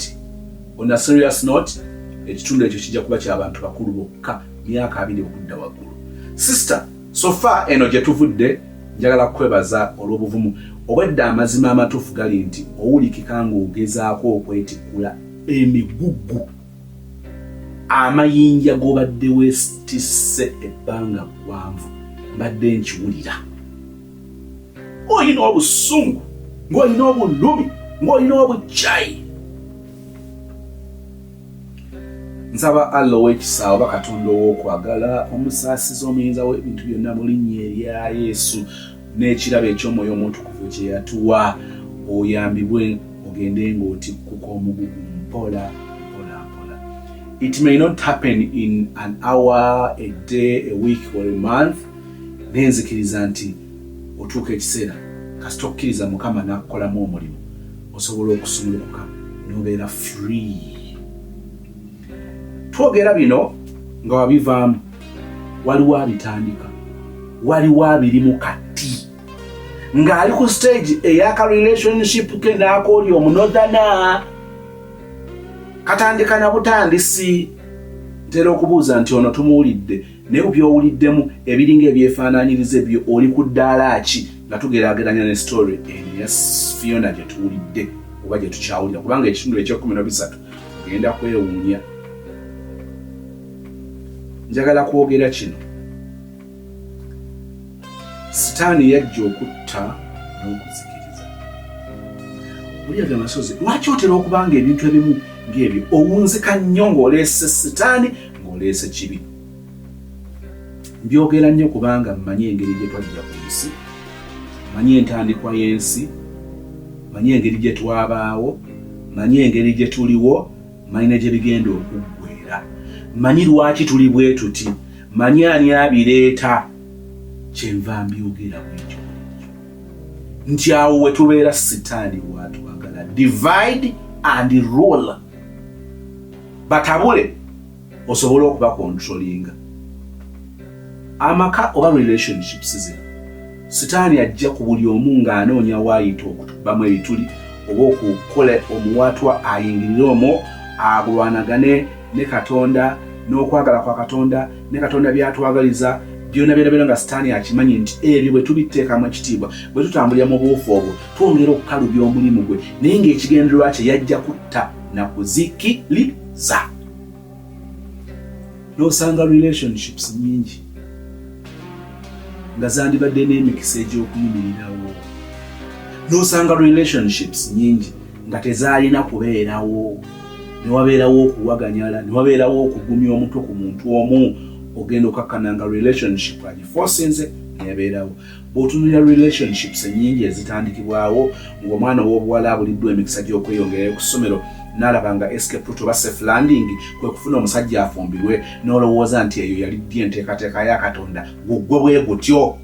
on a serious note ekitundu ekyo kijja kuba ky'abantu bakulu bokka myaka 2 okudda waggulu. Sister so far eno gye tuvudde njagala kukwebaza olw'obuvumu obwedda amazima amatuufu gali nti owulikika ng'ogezaako okwetikula emigugu amayinja g'obadde weetisse ebbanga ggwanvu mbadde nkiwulira ng'olina obusungu ng'olina obulumi ng'olina obukyayi. Nsaba Allah ow'ekisa oba Katonda ow'okwagala omusaasizi omuyinza w'ebintu byonna mu linnya erya Yesu n'ekirabo eky'omwoyo omutukuvu kye yatuwa oyambibwe ogende ng'otikkuka omugugu mpola. It may not happen in an hour, a day, a week or a month. Nenzikiriza nti otuuka ekiseera kasita okkiriza Mukama n'akukolamu omulimu osobola okusumulukuka n'obeera free. Twogera bino nga wabivaamu waliwo abitandika waliwo abirimu kati ng'ali ku stage ey'aka relationship ke n'akooli omunodana katandika na butandisi ntera okubuuza nti ono tumuwulidde naye by'owuliddemu ebiringa ebyefaanaanyiriza ebyo oli ku ddaala ki nga tugeraageranya ne story eya Fiona gye tuwulidde oba gye tukyawulira kubanga ekitundu ekye13 genda kwewuunya. Njagala kwogera kino Sitaani yajja okutta n'okuzikiriza. Oliyaga amasozi lwaki otera okubanga ebintu ebimu ng'ebyo owunzika nnyo ng'oleese Sitaani ng'oleese kibi. Mbyogera nnyo kubanga mmanyi engeri gye twajja ku nsi, manyi entandikwa y'ensi, manyi engeri gye twabaawo, manyi engeri gye tuliwo, manyi ne gye bigenda okuggweera, manyi lwaki tuli bwe tuti, manyi ani abireeta. Kyenva mbyogera bwekyo nti awo we tubeera Sitaani bw'atwagala, divide and rule, batabule osobola okuba controllinga amaka oba relationships zino. Sitaani ajja ku buli omu ng'anoonya waayita okutubamu ebituli oba okukola omuwaatwa ayingirire omwo agulwanagane ne Katonda n'okwagala kwa Katonda ne Katonda by'atwagaliza byonna nga Sitaani akimanyi nti ebyo bwe tubiteekamu ekitiibwa, bwe tutambulira mu buufu obwo twongera okukalubya omulimu gwe, naye ng'ekigendererwa kye yajja kutta na kuzikiriza. N'osanga relationships nyingi nga zandibadde n'emikisa egy'okuyimirirawo, n'osanga relationships nyingi nga tezaalina kubeerawo, ne wabeerawo okuwaganyala, ne wabeerawo okugumya omutwe ku muntu omu, ogenda okakkana nga relationship agiforsinze neyabeerawo. Bw'otunuulira relationships ennyingi ezitandikibwawo ng'omwana ow'obuwala abuliddwa emikisa gy'okweyongerayo ku ssomero n'alaba nga escape route oba safe landing kwe kufuna omusajja afumbirwe, n'olowooza nti eyo yali ddi enteekateeka ya Katonda, gwe bwe gutyo.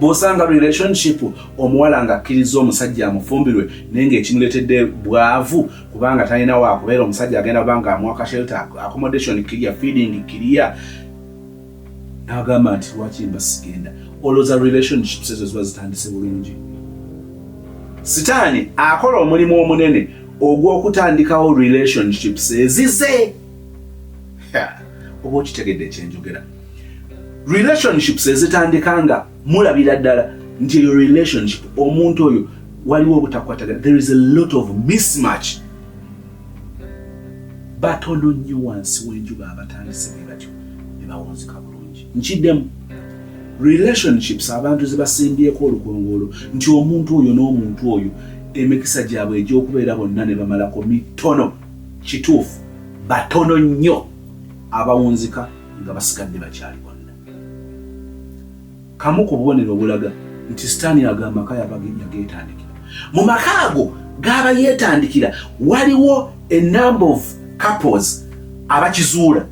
Bw'osanga relationship omuwala ng'akkiriza omusajja amufumbirwe naye ng'ekimuleetedde bwavu kubanga talina waakubeera, omusajja agenda kubanga amuwaka shelter, accommodation kiriya, feeding kiriya, n'agamba nti lwaki mba sigenda. Olowooza relationships ezo ziba zitandise bulungi? Sitaani akola omulimu omunene ogw'okutandikawo relationships ezize. Oba okitegedde ekyenjogera? Relationships ezitandika nga mulabira ddala nti eyo relationship omuntu oyo waliwo obutakwatagana, there is a lot of mismatch. Batono nnyo wansi w'enjuba abatandise bwe batyo ne bawunzika bulungi. Nkiddemu relationships abantu zibasimbyeko olukongolo nti omuntu oyo n'omuntu oyo emikisa gyabwe egy'okubeera bonna ne bamalako mitono. Kituufu batono nnyo abawunzika nga basigadde bakyali bonna. Kamu ku bubonero obulaga nti Sitaani agamba amaka yageetandikira. Mu maka ago gaba yeetandikira waliwo a number of couples abakizuula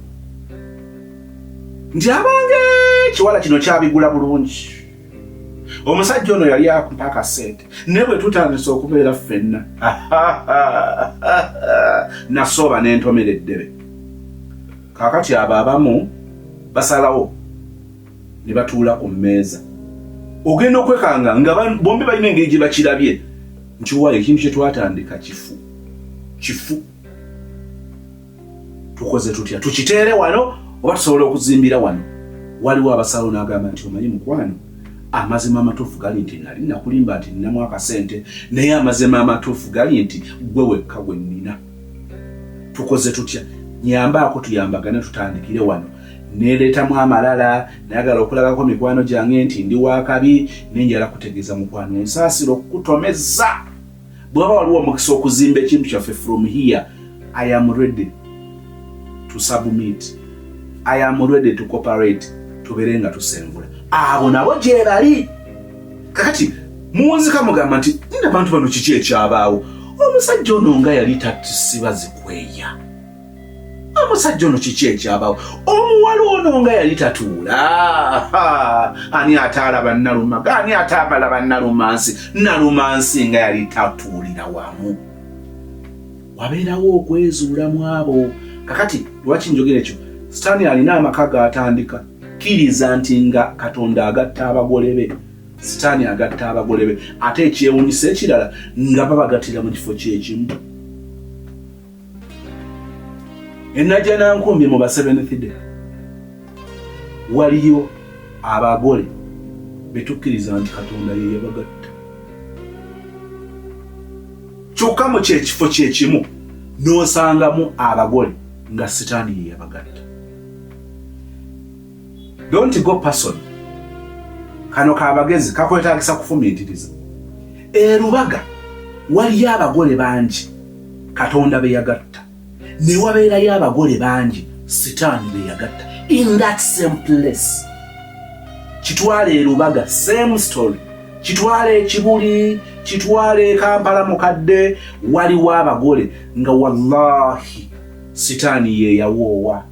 nti abange kiwala kino kyabigula bulungi, omusajja ono yali akumpaka sente, ne bwe tutandise okubeera ffenna nasooba n'entomera eddebe. Kaakati abo abamu basalawo ne batuula ku mmeeza, ogenda okwekanga nga bombi balina engeri gye bakirabye nti wa ekintu kye twatandika kifu, tukoze tutya, tukiteere wano oba tusobola okuzimbira wano. Waliwo abasalawo n'agamba nti omanyi mukwano, amazima amatuufu gali nti nali nakulimba nti ninamu akasente, naye amazima amatuufu gali nti gwe wekka gwe nnina. Tukoze tutya, nyambaako tuyambagane tutandikire wano. Nereetamu amalala, nayagala okulagako mikwano gyange nti ndi wakabi, nenjala kutegeeza mukwano nsaasira okukutomeza. Bw'aba waliwo omukisa okuzimba ekintu kyaffe from here, I am ready to submit, I am ready to cooperate, tubeere nga tusenvula. Abo nabo gye bali. Kakati muwunzika mugamba nti nina abantu bano kiki ekyabaawo, omusajja ono nga yali tatisiba zikweya, omusajja ono kiki ekyabaawo, omuwala ono nga yali tatuula, ani ataalaba Nalumaga, ani ataabalaba Nalumansi nga yali tatuulira wamu. Wabeerawo okwezuulamu abo. Kakati lwaki njogera ekyo? Sitaani alina amaka g'atandika, kkiriza nti nga Katonda agatta abagole be, Sitaani agatta abagole be, ate ekyewuunyisa ekirala nga babagattira mu kifo kyekimu. Ennajjanankumbi mu ba Seventh Day waliyo abagole betukkiriza nti Katonda ye yabagatta, kyokka mu kyekifo kyekimu n'osangamu abagole nga Sitaani ye yabagatta. Don't go person. Kano kabagezi kakwetaagisa kufumiitiriza. Erubaga waliyo abagole bangi Katonda be yagatta, ne wabeerayo abagole bangi sitaani be yagatta in that same place. Kitwale Lubaga, same story. Kitwale Kibuli, kitwale Kampala mukadde, waliwo abagole nga wallahi sitaani ye yawoowa.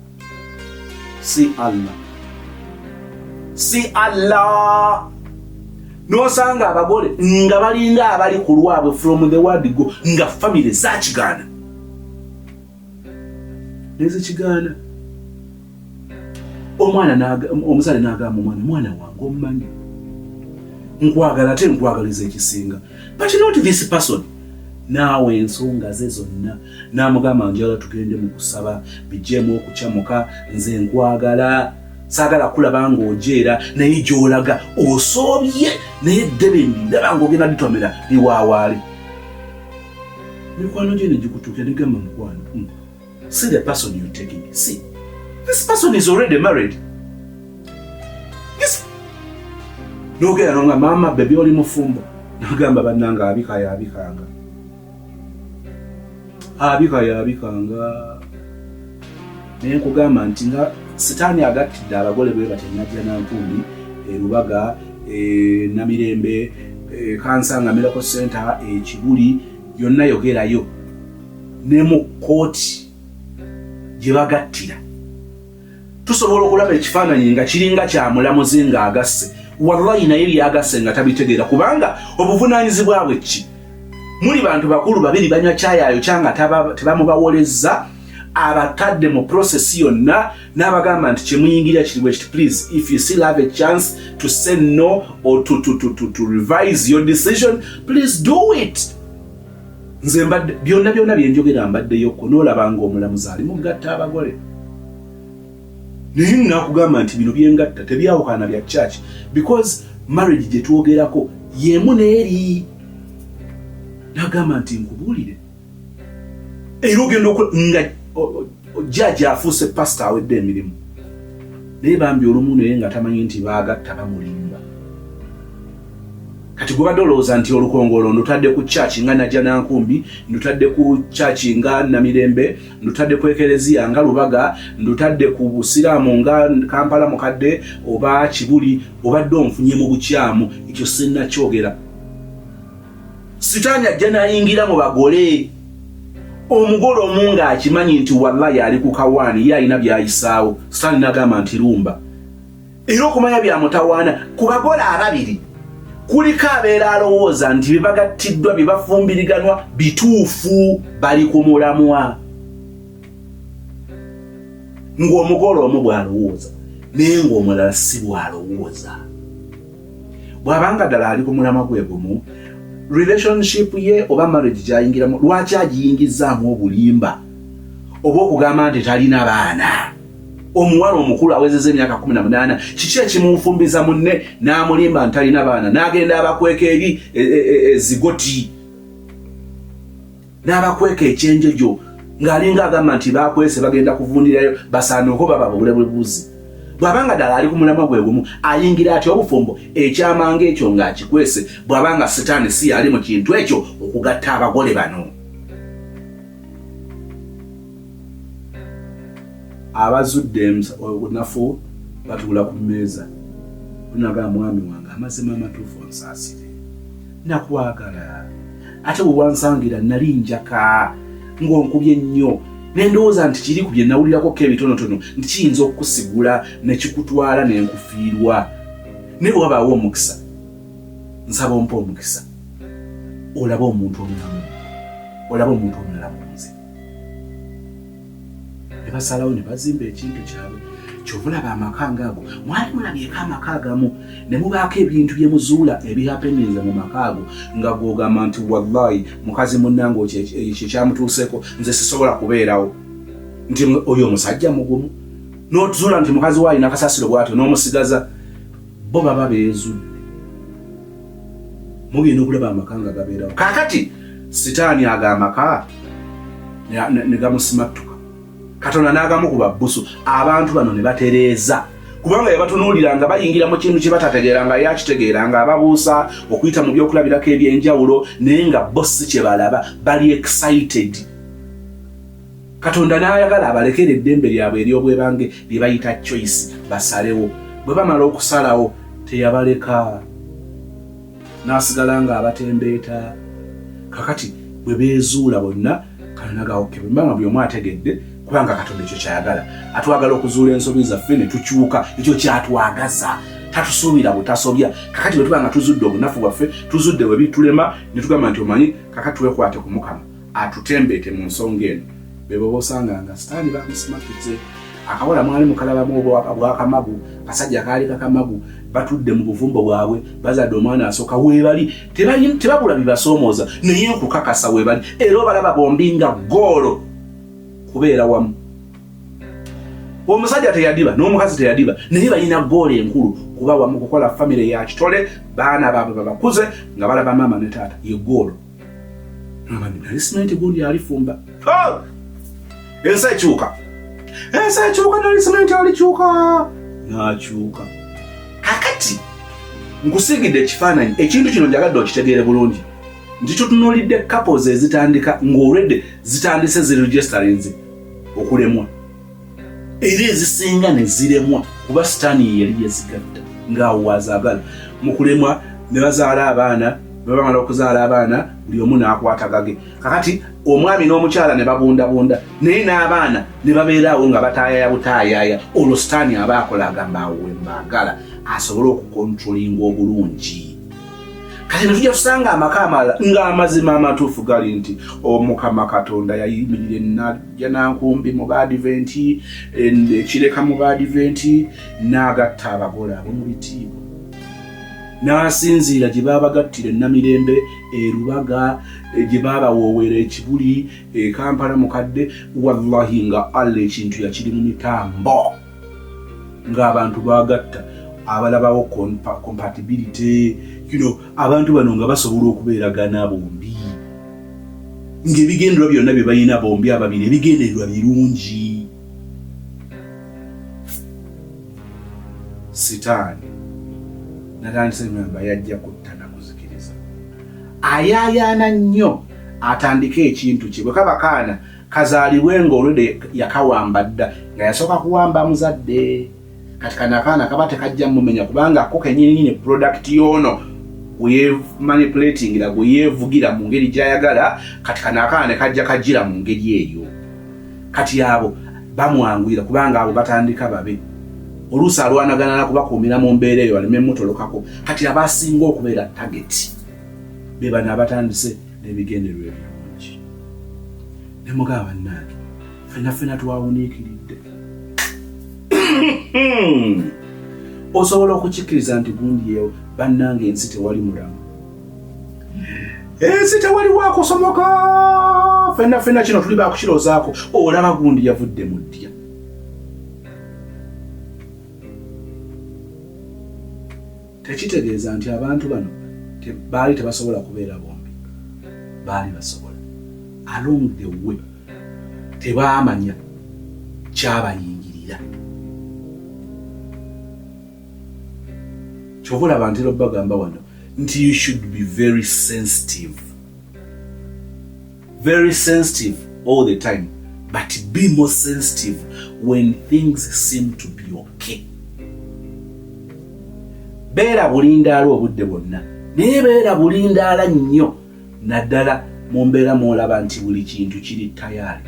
Si Allah. Nosanga abagole nga balinga abali ku lwabwe from the word go nga family za Kiganda. Neze Kiganda. Omusale n'agamba mwana wange omumanyi. Nkwagala ate nkwagaliza ekisinga. But not this person. Naawe ensonga ze zonna n'amugamba njala tugende mu kusaba bijjemu okucamuka nze nkwagala saagala kulaba ng'ojeera naye gy'olaga osoobye naye eddebe ndaba ng'ogenda litomera liwaawaali. Mikwano gye ne gikutuukira ne gamba mukwano. See the person you're taking. See, this person is already married. Yes. Nogera nonga mama baby oli mufumbo. Nagamba bannanga abikanga. Abikanga. Naye nkugamba nti nga sitaani agattidde abagole bwe batenajja Nankumbi, Lubaga, Namirembe, Kansanga Miracle Center, Kibuli, yonna yogerayo. Ne mu kooti gye bagattira. Tusobola okulaba ekifaananyi nga kiringa kya mulamuzi ng'agasse. Wallahi naye byagasse nga tabitegeera kubanga obuvunaanyizibwa bwe ki. Muli bantu bakulu babiri banywa caayayo kyanga tebamubawolezza abatadde mu process yonna n'abagamba nti kyemuyingira kiriwe kiti please if you still have a chance to say no or to revise your decision please do it. Nze mbadde byonna byenjogera mbaddeyo n'olaba ng'omulamuzi ali mugatta abagole. Naye nakugamba nti bino byengatta tebyawukana bya church because marriage gye twogerako yemu n'eri. Nagamba nti nkubuulire era ogenda nga judge afuuse pastor awedde emirimu naye bambi olumu naye nga tamanyi nti baagatta bamulimba. Kati gwe badolooza nti olukongolo ndutadde ku church nga Najja Nankumbi, ndutadde ku church nga Namirembe, ndutadde ku ekereziya nga Lubaga, ndutadde ku busiraamu nga Kampala mukadde oba Kibuli, obadde onfunye mu bukyamu, ekyo sinnakyogera. Sitaani ajja n'ayingira mu bagole. Omugole omu ng'akimanyi nti wallahi ali ku kawaani ye alina byayisaawo. Sitaani n'agamba nti lumba. Era okumanya bya mutawaana ku bagole ababiri kuliko abeera alowooza nti bibagattiddwa bibafumbiriganwa bituufu bali ku mulamwa. Ng'omugole omu bw'alowooza naye ng'omulala si bw'alowooza. Bw'abanga ddala ali ku mulamwa gwe gumu relationship ye oba marriage gyayingiramu lwaki agiyingizaamu obulimba oba okugamba nti talina baana. Omuwala omukulu awezezza emyaka 18 kiki ekimufumbiza munne n'amulimba ntalina baana n'agenda abakweka eri ezigoti n'abakweka ekyenjejo ng'alinga agamba nti bakwese bagenda kuvundirayo basaana oko baba bulebuzi. Bw'abanga ddala ali ku mulamwa gwe gumu ayingira ati obufumbo ekyamanga ekyo ng'akikwese bw'abanga sitaani si ali mu kintu ekyo okugatta abagole bano. Abazudde obunafu batula ku mmeeza. Bunagamba mwami wange amazima amatuufu onsaasire. Nakwagala. Ate bwe wansangira nali njaka ng'onkubye ennyo. Nendowooza nti kiri ku bye nawulirako ebitonotono nti kiyinza okukusigula ne kikutwala ne nkufiirwa. Naye bwe wabaawo omukisa nsaba ompa omukisa olaba omuntu omulamu. Olaba omuntu omulamu nze. Ne basalawo ne bazimba ekintu kyabwe. Kyovulaba amaka ngaago mwali mulabyeko amaka agamu ne mubaako ebintu bye muzuula ebihapeninza mu maka ago nga gw'ogamba nti wallahi mukazi munnange ekyo kyamutuuseeko nze sisobola kubeerawo nti oyo omusajja mugumu n'otuzuula nti mukazi waayi nakasasiro bw'atyo n'omusigaza bo baba beezudde. Mugenda okulaba amaka nga gabeerawo. Kaakati sitaani agamaka ne gamusimattuka. Katonda n'agamu ku babbusu abantu bano ne batereeza kubanga yabatunuuliranga bayingira mu kintu kye batategeeranga yakitegeeranga ababuusa okuyita mu byokulabirako ebyenjawulo naye nga bo si kye balaba bali excited. Katonda n'ayagala abalekere eddembe lyabwe ery'obwebange lye bayita choice basalewo. Bwe bamala okusalawo teyabaleka n'asigala ng'abatembeeta. Kakati bwe beezuula bonna kananagawoke bwembanga buli omu ategedde kubanga Katonda ekyo kyayagala. Atwagala okuzuula ensobi zaffe ne tukyuka, ekyo kyatwagaza. Tatusuubira butasobya. Kakati bwe tuba nga tuzudde obunafu bwaffe, tuzudde bwe bitulema ne tugamba nti omanyi kakati twekwate ku Mukama atutembeete mu nsonga eno. Bebo bosanga nga Sitaani bamusimatutse. Akawola mwali mukalabamu obwakamagu, kasajja kaali kakamagu, batudde mu buvumbo bwabwe, bazadde omwana asooka weebali, tebabula bibasoomooza, naye nkukakasa weebali, era obalaba bombi nga ggoolo kubeera wamu. Omusajja teyadiba, n'omukazi teyadiba, naye balina ggoolo enkulu kuba wamu kukola famire ya kitole, baana baabwe babakuze nga balaba maama ne taata, ye ggoolo. Nali simanyi gundi alifumba. Ensi ekyuka. Ensi ekyuka nali simanyi alikyuka. N'akyuka. Kakati nkusigidde ekifaananyi, ekintu kino njagadde okitegeere bulungi. Nti tutunuulidde couples ezitandika ng'olwedde zitandise ziregisterinze okulemwa. Era ezisinga ne ziremwa kuba Sitaani yali yezigatta ng'awo wazaagala. Mu kulemwa ne bazaala abaana, bwe bamala okuzaala abaana buli omu n'akwatagage. Kakati omwami n'omukyala ne babundabunda, naye n'abaana ne babeeraawo nga bataayaya butaayaya. Olwo Sitaani aba akola agamba awo we mbaagala asobole okukontrolinga obulungi. Kati ne tujja tusanga amaka amalala ng'amazima amatuufu gali nti Omukama Katonda yayimirira ennajja nankumbi mu Baadiventi, ekireka mu Baadiventi, n'agatta abagole abo mu bitiibwa. N'asinziira gye baabagattira Namirembe, Rubaga, gye baabawoowera ekibuli, Kampala mukadde. Wallahi nga Allah ekintu yakiri mu mitambo ng'abantu baagatta abalabawo compatibility, abantu bano nga basobola okubeeragana bombi, ng'ebigendererwa byonna bye balina bombi ababiri ebigendererwa birungi. Sitaani natandise ngamba yajja kutta na kuzikiriza. Ayaayaana nnyo atandika ekintu kye. Bwe kaba kaana kazaalibwe ng'olwedde yakawamba dda nga yasooka kuwamba muzadde. Kati kana akaana kaba tekajja mumenya kubanga ko kennyini product yono manipulatingira gwe yeevugira mu ngeri gy'ayagala. Kati kana akaana ne kajja kajjira mu ngeri eyo. Kati abo bamwanguyira kubanga abo batandika babe. Oluusi alwanagana nakubakuumira mu mbeera eyo aleme mutolokako. Kati abasinga okubeera target be bano abatandise n'ebigendererwa ebirungi. Ne mugaba bannange ffenna twawuniikiridde. Osobola okukikkiriza nti gundi yeewo bannange ensi tewali mulamu. Ensi tewali waakusomoka. Ffenna kino tuli baakukiroozaako. Olaba gundi yavudde mu ddya. Tekitegeeza nti abantu bano baali tebasobola kubeera bombi. Baali basobola. Along the way tebaamanya kyabayingirira. Kyova abantu era bagamba wano nti you should be very sensitive. Very sensitive all the time, but be more sensitive when things seem to be okay. Beera bulindaala obudde bwonna, naye beera bulindaala nnyo naddala mu mbeera mw'olaba nti buli kintu kiri tayaali.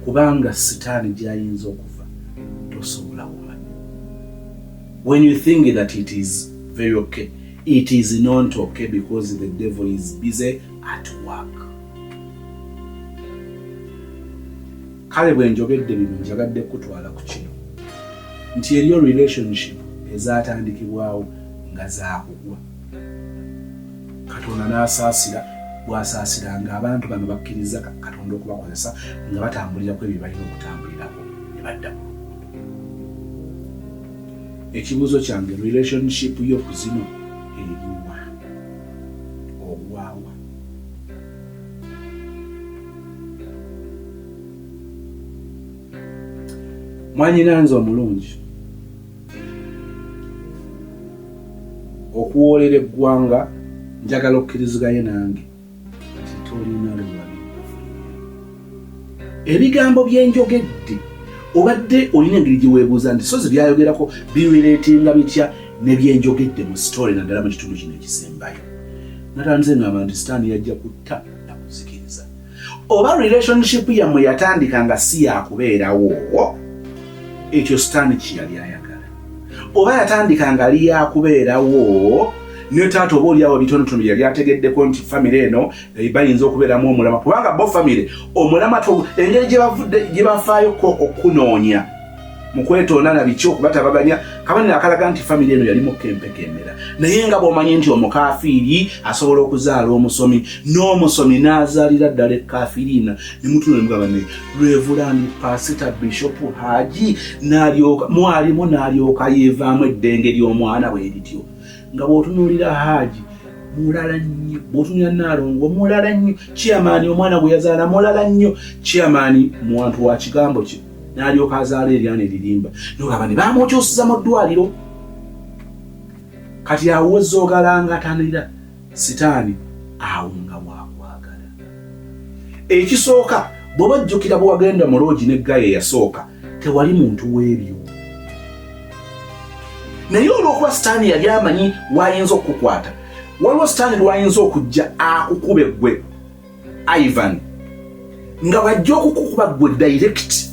Kubanga Sitaani gy'ayinza okuva tosobola kumanya. When you think that it is very okay, it is not okay because the devil is busy at work. Kale bwe njogedde bino njagadde kutwala ku kino nti eriyo relationship ezaatandikibwawo nga zaakugwa. Katonda n'asaasira bw'asaasira nga abantu bano bakkiriza Katonda okubakozesa nga batambulirako ebyo balina okutambulirako ne badda mu luguudo. Ekibuuzo kyange, relationship y'okuzino eriwa ogwawa? Mwanyinanze omulungi, okuwoolera eggwanga njagala okkiriziganye nange nti tolina lwali. ebigambo byenjogedde obadde olina engeri gye weebuuza nti so byayogerako bireetinga bitya ne byenjogedde mu story naddala mu kitundu kino ekisembayo. Natanze ngamba nti Sitaani yajja kutta na kuzikiriza. Oba relationship yammwe yatandika nga si yakubeerawo, ekyo Sitaani kye yali ayagala. Oba yatandika nga ali yakubeerawo, ne taata oba oliawo bitonotono yali ategeddeko nti famire eno bayinza okubeeramu omulama, kubanga bo famire omulama engeri gye bafaayoko okunoonya mu kwetoonana biki okubatabaganya kabani akalaga nti famire eno yalimu kempekemera. Naye nga bw'omanyi nti omukafiiri asobola okuzaala omusomi, n'omusomi n'azaalira ddala ekafiriina, ne mutunula mugamba ne Reverend Pastor Bishop Haji mwalimu n'alyoka yeevaamu eddenge ly'omwana bwe lityo. Nga bw'otunuulira Haji mulala nnyo, bw'otunuulira Naalongo mulala nnyo, Chairman omwana gwe yazaala mulala nnyo, Chairman muwantu wa kigambo kye n'alyoka azaala eryana eririmba. Nogamba ne baamukyusiza mu ddwaliro. Kati awo zoogalangatanira Sitaani awo nga waakwagala. Ekisooka bw'oba jjukira bwe wagenda mu loogi ne Gaye eyasooka tewali muntu w'ebyo. Naye olw'okuba Sitaani yali amanyi wayinza okukukwata, waliwo Sitaani lwayinza okujja akukube ggwe Ivan nga bw'ajja okukukuba ggwe direct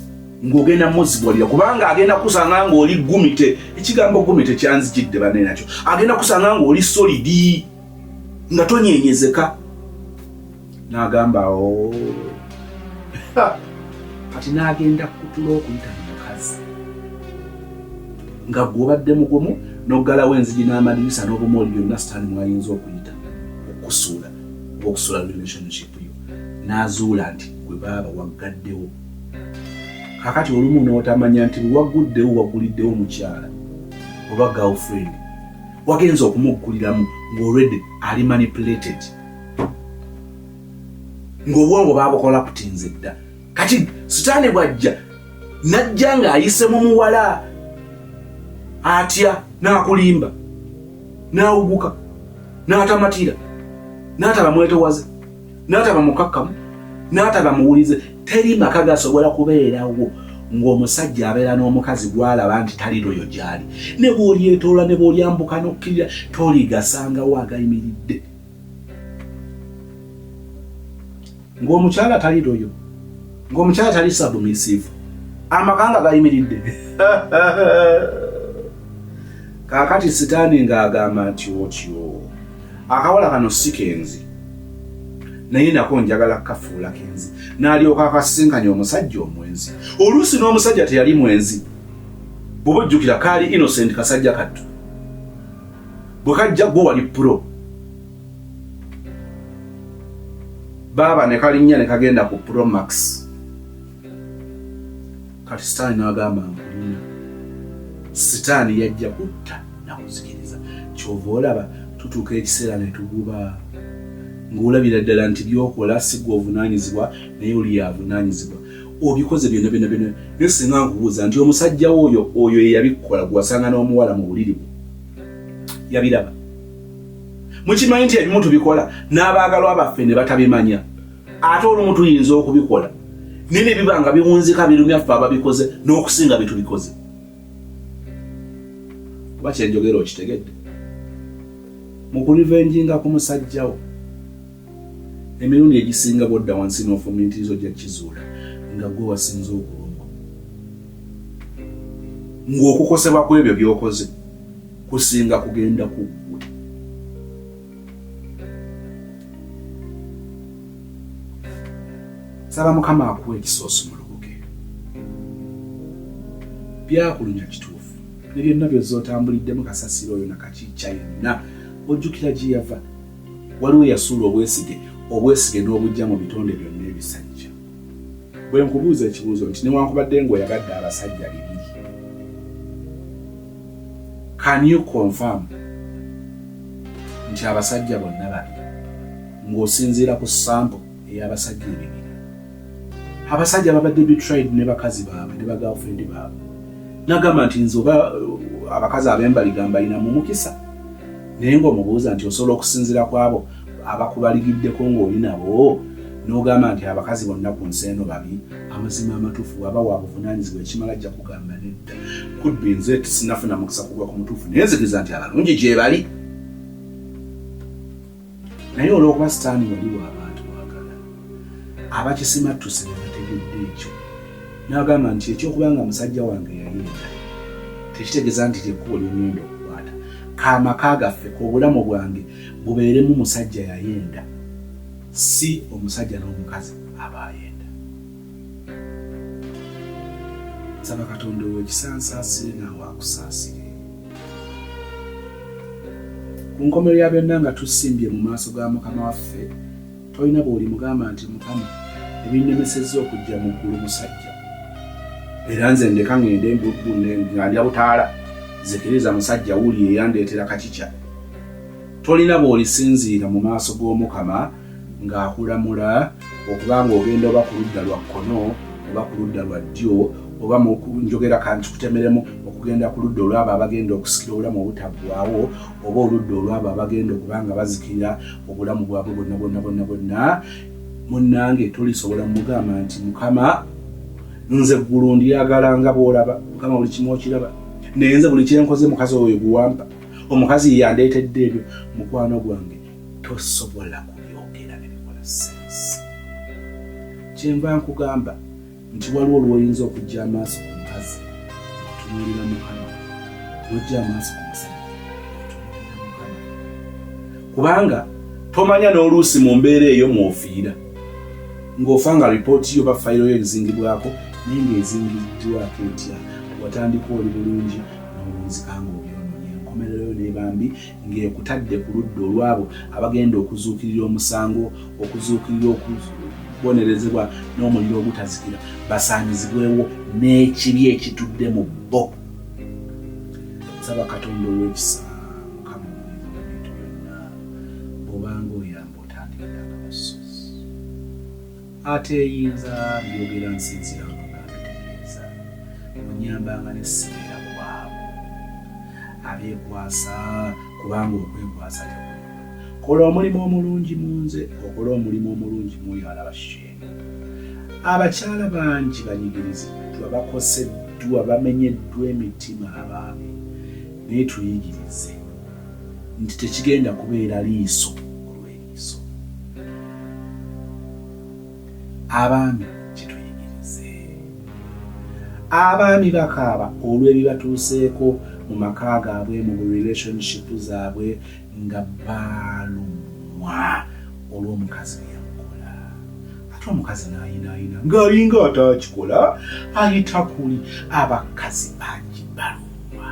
ng'ogenda muzibwalira, kubanga agenda kusanga ng'oli gumite. Ekigambo gumite kyanzijidde banne nakyo. Agenda kusanga ng'oli solidi nga tonyenyezeka. N'agamba kati n'agenda kutula okuyita mukazi nga gw'obadde mugumu n'oggalawo enzigi n'amadirisa n'obumooli byonna Sitaani mwayinza okuyita okusuula oba okusuula relationship yo. N'azuula nti gwe baaba waggaddewo. Kakati olumu n'otamanya nti waguddewo waguliddewo mukyala oba girlfriend wagenza okumugguliramu ng'already ali manipulated, ng'obwongo baabukola kutinze dda. Kati Sitaani bw'ajja n'ajja ng'ayise mu muwala atya n'akulimba n'awuguka n'atamatira n'ataba mwetowaze n'ataba mukakkamu n'ataba muwulize. Teri maka gasobola kubeerawo ng'omusajja abeera n'omukazi gw'alaba nti tali loyo gy'ali. Ne bw'olyetoola ne bw'olyambuka n'okkirira toligasangawo agayimiridde. Ng'omukyala tali loyo, ng'omukyala tali submissive, amaka nga gayimiridde. Kaakati Sitaani ng'agamba nti otyo akawala kano si kenzi, naye nako njagala kafuula kenzi. N'alyoka akasisinkanya omusajja omwenzi. Oluusi n'omusajja teyali mwenzi. Bw'oba ojjukira kaali innocent kasajja kattu. Bwe kajja gwe wali pro. Baaba ne kalinnya ne kagenda ku Pro Max. Kati Sitaani n'agamba nkulina. Sitaani yajja kutta na kuzikiriza. Kyova olaba tutuuka ekiseera ne tuguba ng'olabira ddala nti by'okola si gwe ovunaanyizibwa naye oli yavunaanyizibwa. Obikoze byonna byonna byonna. Naye singa nkubuuza nti omusajja oyo ye yabikola gwe wasanga n'omuwala mu buliri bwe yabiraba. Mukimanyi nti ebimu tubikola n'abaagalwa baffe ne batabimanya. Ate olumu tuyinza okubikola naye ne biba nga biwunzika birumya ffe ababikoze n'okusinga bye tubikoze. Oba kyenjogera okitegedde? Mu kulivenjinga ku musajjawo emirundi egisinga bodda wansi n'ofumitirizo ojja kizuula nga gwe wasinza okulumwa. Ng'okukosebwa kw'ebyo by'okoze kusinga kugenda ku ggwe. Saba Mukama akuwa ekisoosi mu lubuge. Byakulumya kituufu. Ne byonna byozza otambuliddemu kasasiro oyo nakakiikya yenna ojjukira gye yava. Waliwo yasuula obwesige n'obujja mu bitonde byonna ebisajja. Bwe nkubuuza ekibuuzo nti newankubadde ng'oyagadde abasajja 2, can you confirm nti abasajja bonna 2 ng'osinziira ku sample ey'abasajja 2 abasajja babadde betrayed ne bakazi baabwe ne bagirlfriend baabwe? Nagamba nti nze oba abakazi ab'embaligamba alina mu mukisa, naye ng'omubuuza nti osobola okusinziira ku abo abakubaligiddeko ng'oli nabo n'ogamba nti abakazi bonna ku nsi eno babi, amazima amatuufu waba wabuvunaanyizibwa ekimala ajja kugamba nedda. Could be nze sinafuna mukisa kugwa ku mutuufu naye nzikiriza nti abalungi gye bali. Naye olw'okuba sitaani waliwo abantu mwagala abakisimattuse ne bategedde ekyo n'agamba nti ekyokubanga musajja wange yayenda tekitegeeza nti lyekkubo ly'oŋŋenda okukwata. Kaamaka gaffe k'obulamu bwange bubeeremu musajja yayenda, si omusajja n'omukazi aba ayenda. Nsaba Katonda ow'ekisansaasire naawe akusaasire. Ku nkomerero ya byonna nga tusimbye mu maaso ga Mukama waffe, tolina bw'oli mugamba nti Mukama ebinnemesezza okujja mu ggulu musajja, era nze ndeka ngende ng'andya butaala zikiriza musajja wuli eyandeetera kakikya. Tolina bw'olisinziira mu maaso g'Omukama ng'akulamula okuba ng'ogenda oba ku ludda lwa kkono oba ku ludda lwa ddyo oba mu njogera kanti kutemeremu okugenda ku ludda olwabo abagenda okusikira obulamu obutaggwaawo oba oludda olwabo abagenda okuba nga bazikirira obulamu bwabwe bonna. Munnange tolisobola mugamba nti Mukama nze eggulu ndyagala nga bw'olaba, Mukama buli kimu okiraba, naye nze buli kyenkoze mukazi oyo guwampa, omukazi yandeetedde ebyo. Mukwano gwange tosobola kubyogera ne bikola sensi. Kyenva nkugamba nti waliwo olw'oyinza okujja amaaso ku mukazi otunuulira Mukama, n'ojja amaaso ku musajja otunuulira Mukama, kubanga tomanya n'oluusi mu mbeera eyo mw'ofiira ng'ofa nga lipooti yo ba fayiro yo ezingibwako naye ng'ezingiddwako etya. Watandika oli bulungi n'olunzika ng'obyonoonye. Enkomerero yo n'ebambi ng'ekutadde ku ludda olwabo abagenda okuzuukirira omusango, okuzuukirira okubonerezebwa n'omuliro ogutazikira, basaanyizibwewo n'ekibi ekitudde mu bo. Nsaba Katonda ow'ekisa Mukama ebintu byonna bw'obanga oyamba otandikira akabasozi. Ate eyinza byogera nsinzira ng'abitegeeza onyambanga n'essimira kwabo abeekwasa, kubanga okwekwasa tekulema. Kola omulimu omulungi mu nze, okola omulimu omulungi muoyo alaba Shene. Abakyala bangi banyigiriziddwa, bakoseddwa, bamenyeddwa emitima abaami, naye tuyigirize nti tekigenda kubeera liiso olw'eriiso. Abaami kituyigirize. Abaami bakaaba olw'ebibatuuseeko mu maka gaabwe, mu relationship zaabwe, nga baalumwa olw'omukazi byeyamukola. Ate omukazi n'ayinaayina ng'alinga ataakikola ayita kuli. Abakazi bangi balumwa.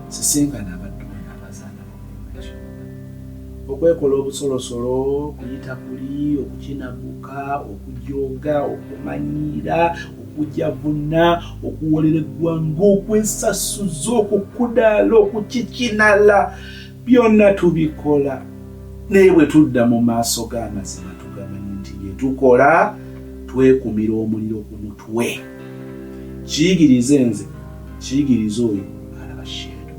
Sisinkana abaddume n'abazaana b'omulimu. Okwekola obusolosolo, okuyita kuli, okukinabuka, okujooga, okumanyiira, okujavuna, okuwolera eggwanga, okwesasuza, okukudaala, okukikinala, byonna tubikola. Naye bwe tudda mu maaso g'amazima tugamanyi nti bye tukola twekumira omuliro ku mutwe. Kiyigirize nze, kiyigirize oyo alaba Shene.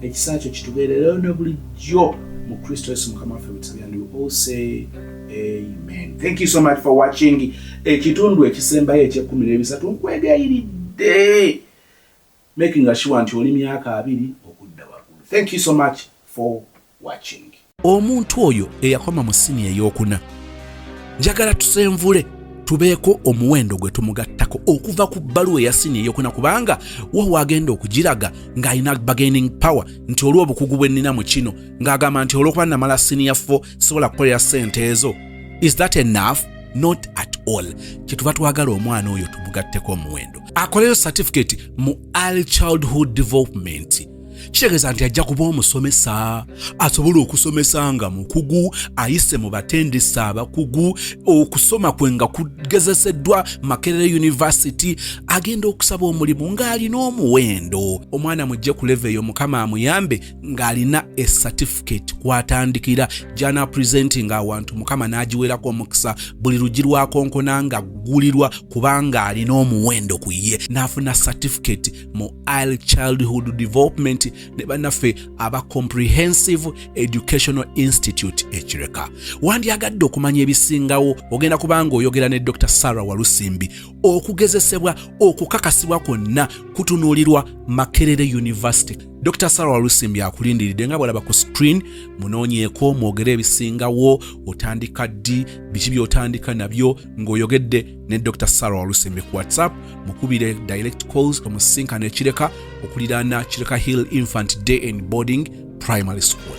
Ekisa kyo kitubeerereyo ne bulijjo mu Kristo Yesu Mukama waffe bwe and we all say amen. Thank you so much for watching. Ekitundu ekisembayo eky'ekumi nkwegayiridde making sure nti oli myaka 2 okudda waggulu. Thank you so much for watching. Omuntu oyo eyakoma mu sini ey'okuna, njagala tusenvule tubeeko omuwendo gwe tumugattako okuva ku bbaluwa eya sini ey'okuna, kubanga wo wagenda okugiraga ng'alina bargaining power nti olw'obukugu bwe nnina mu kino, ng'agamba nti olw'okuba namala sini ya 4 sisobola kukolera ssente ezo. Is that enough? Not at all. Kyetuva twagala omwana oyo tumugatteko omuwendo, akoleyo certificate mu early childhood development. Kitegeeza nti ajja kuba omusomesa, asobola okusomesa nga mukugu, ayise mu batendesa abakugu, okusoma kwe nga kugezeseddwa Makerere University, agenda okusaba omulimu ng'alina omuwendo. Omwana mujje ku level eyo Mukama amuyambe ng'alina a certificate kwatandikira, jana presenting awantu Mukama n'agiwerako omukisa, buli lugi lwakonkona nga gulirwa kubanga alina omuwendo ku ye, n'afuna certificate mu early childhood development University ne bannaffe aba Comprehensive Educational Institute ekireka. Wandyagadde okumanya ebisingawo ogenda kubanga oyogera ne Dr. Sarah Walusimbi okugezesebwa okukakasibwa kwonna kutunuulirwa Makerere University. Dr. Sarah Walusimbi akulindiridde nga bwalaba ku screen, munoonyeeko mwogere ebisingawo, otandika ddi, biki by'otandika nabyo ng'oyogedde ne Dr. Sarah Walusimbi ku WhatsApp, mukubire direct calls omusinkana ekireka okuliraana Kireka Hill Infant Day and Boarding Primary School.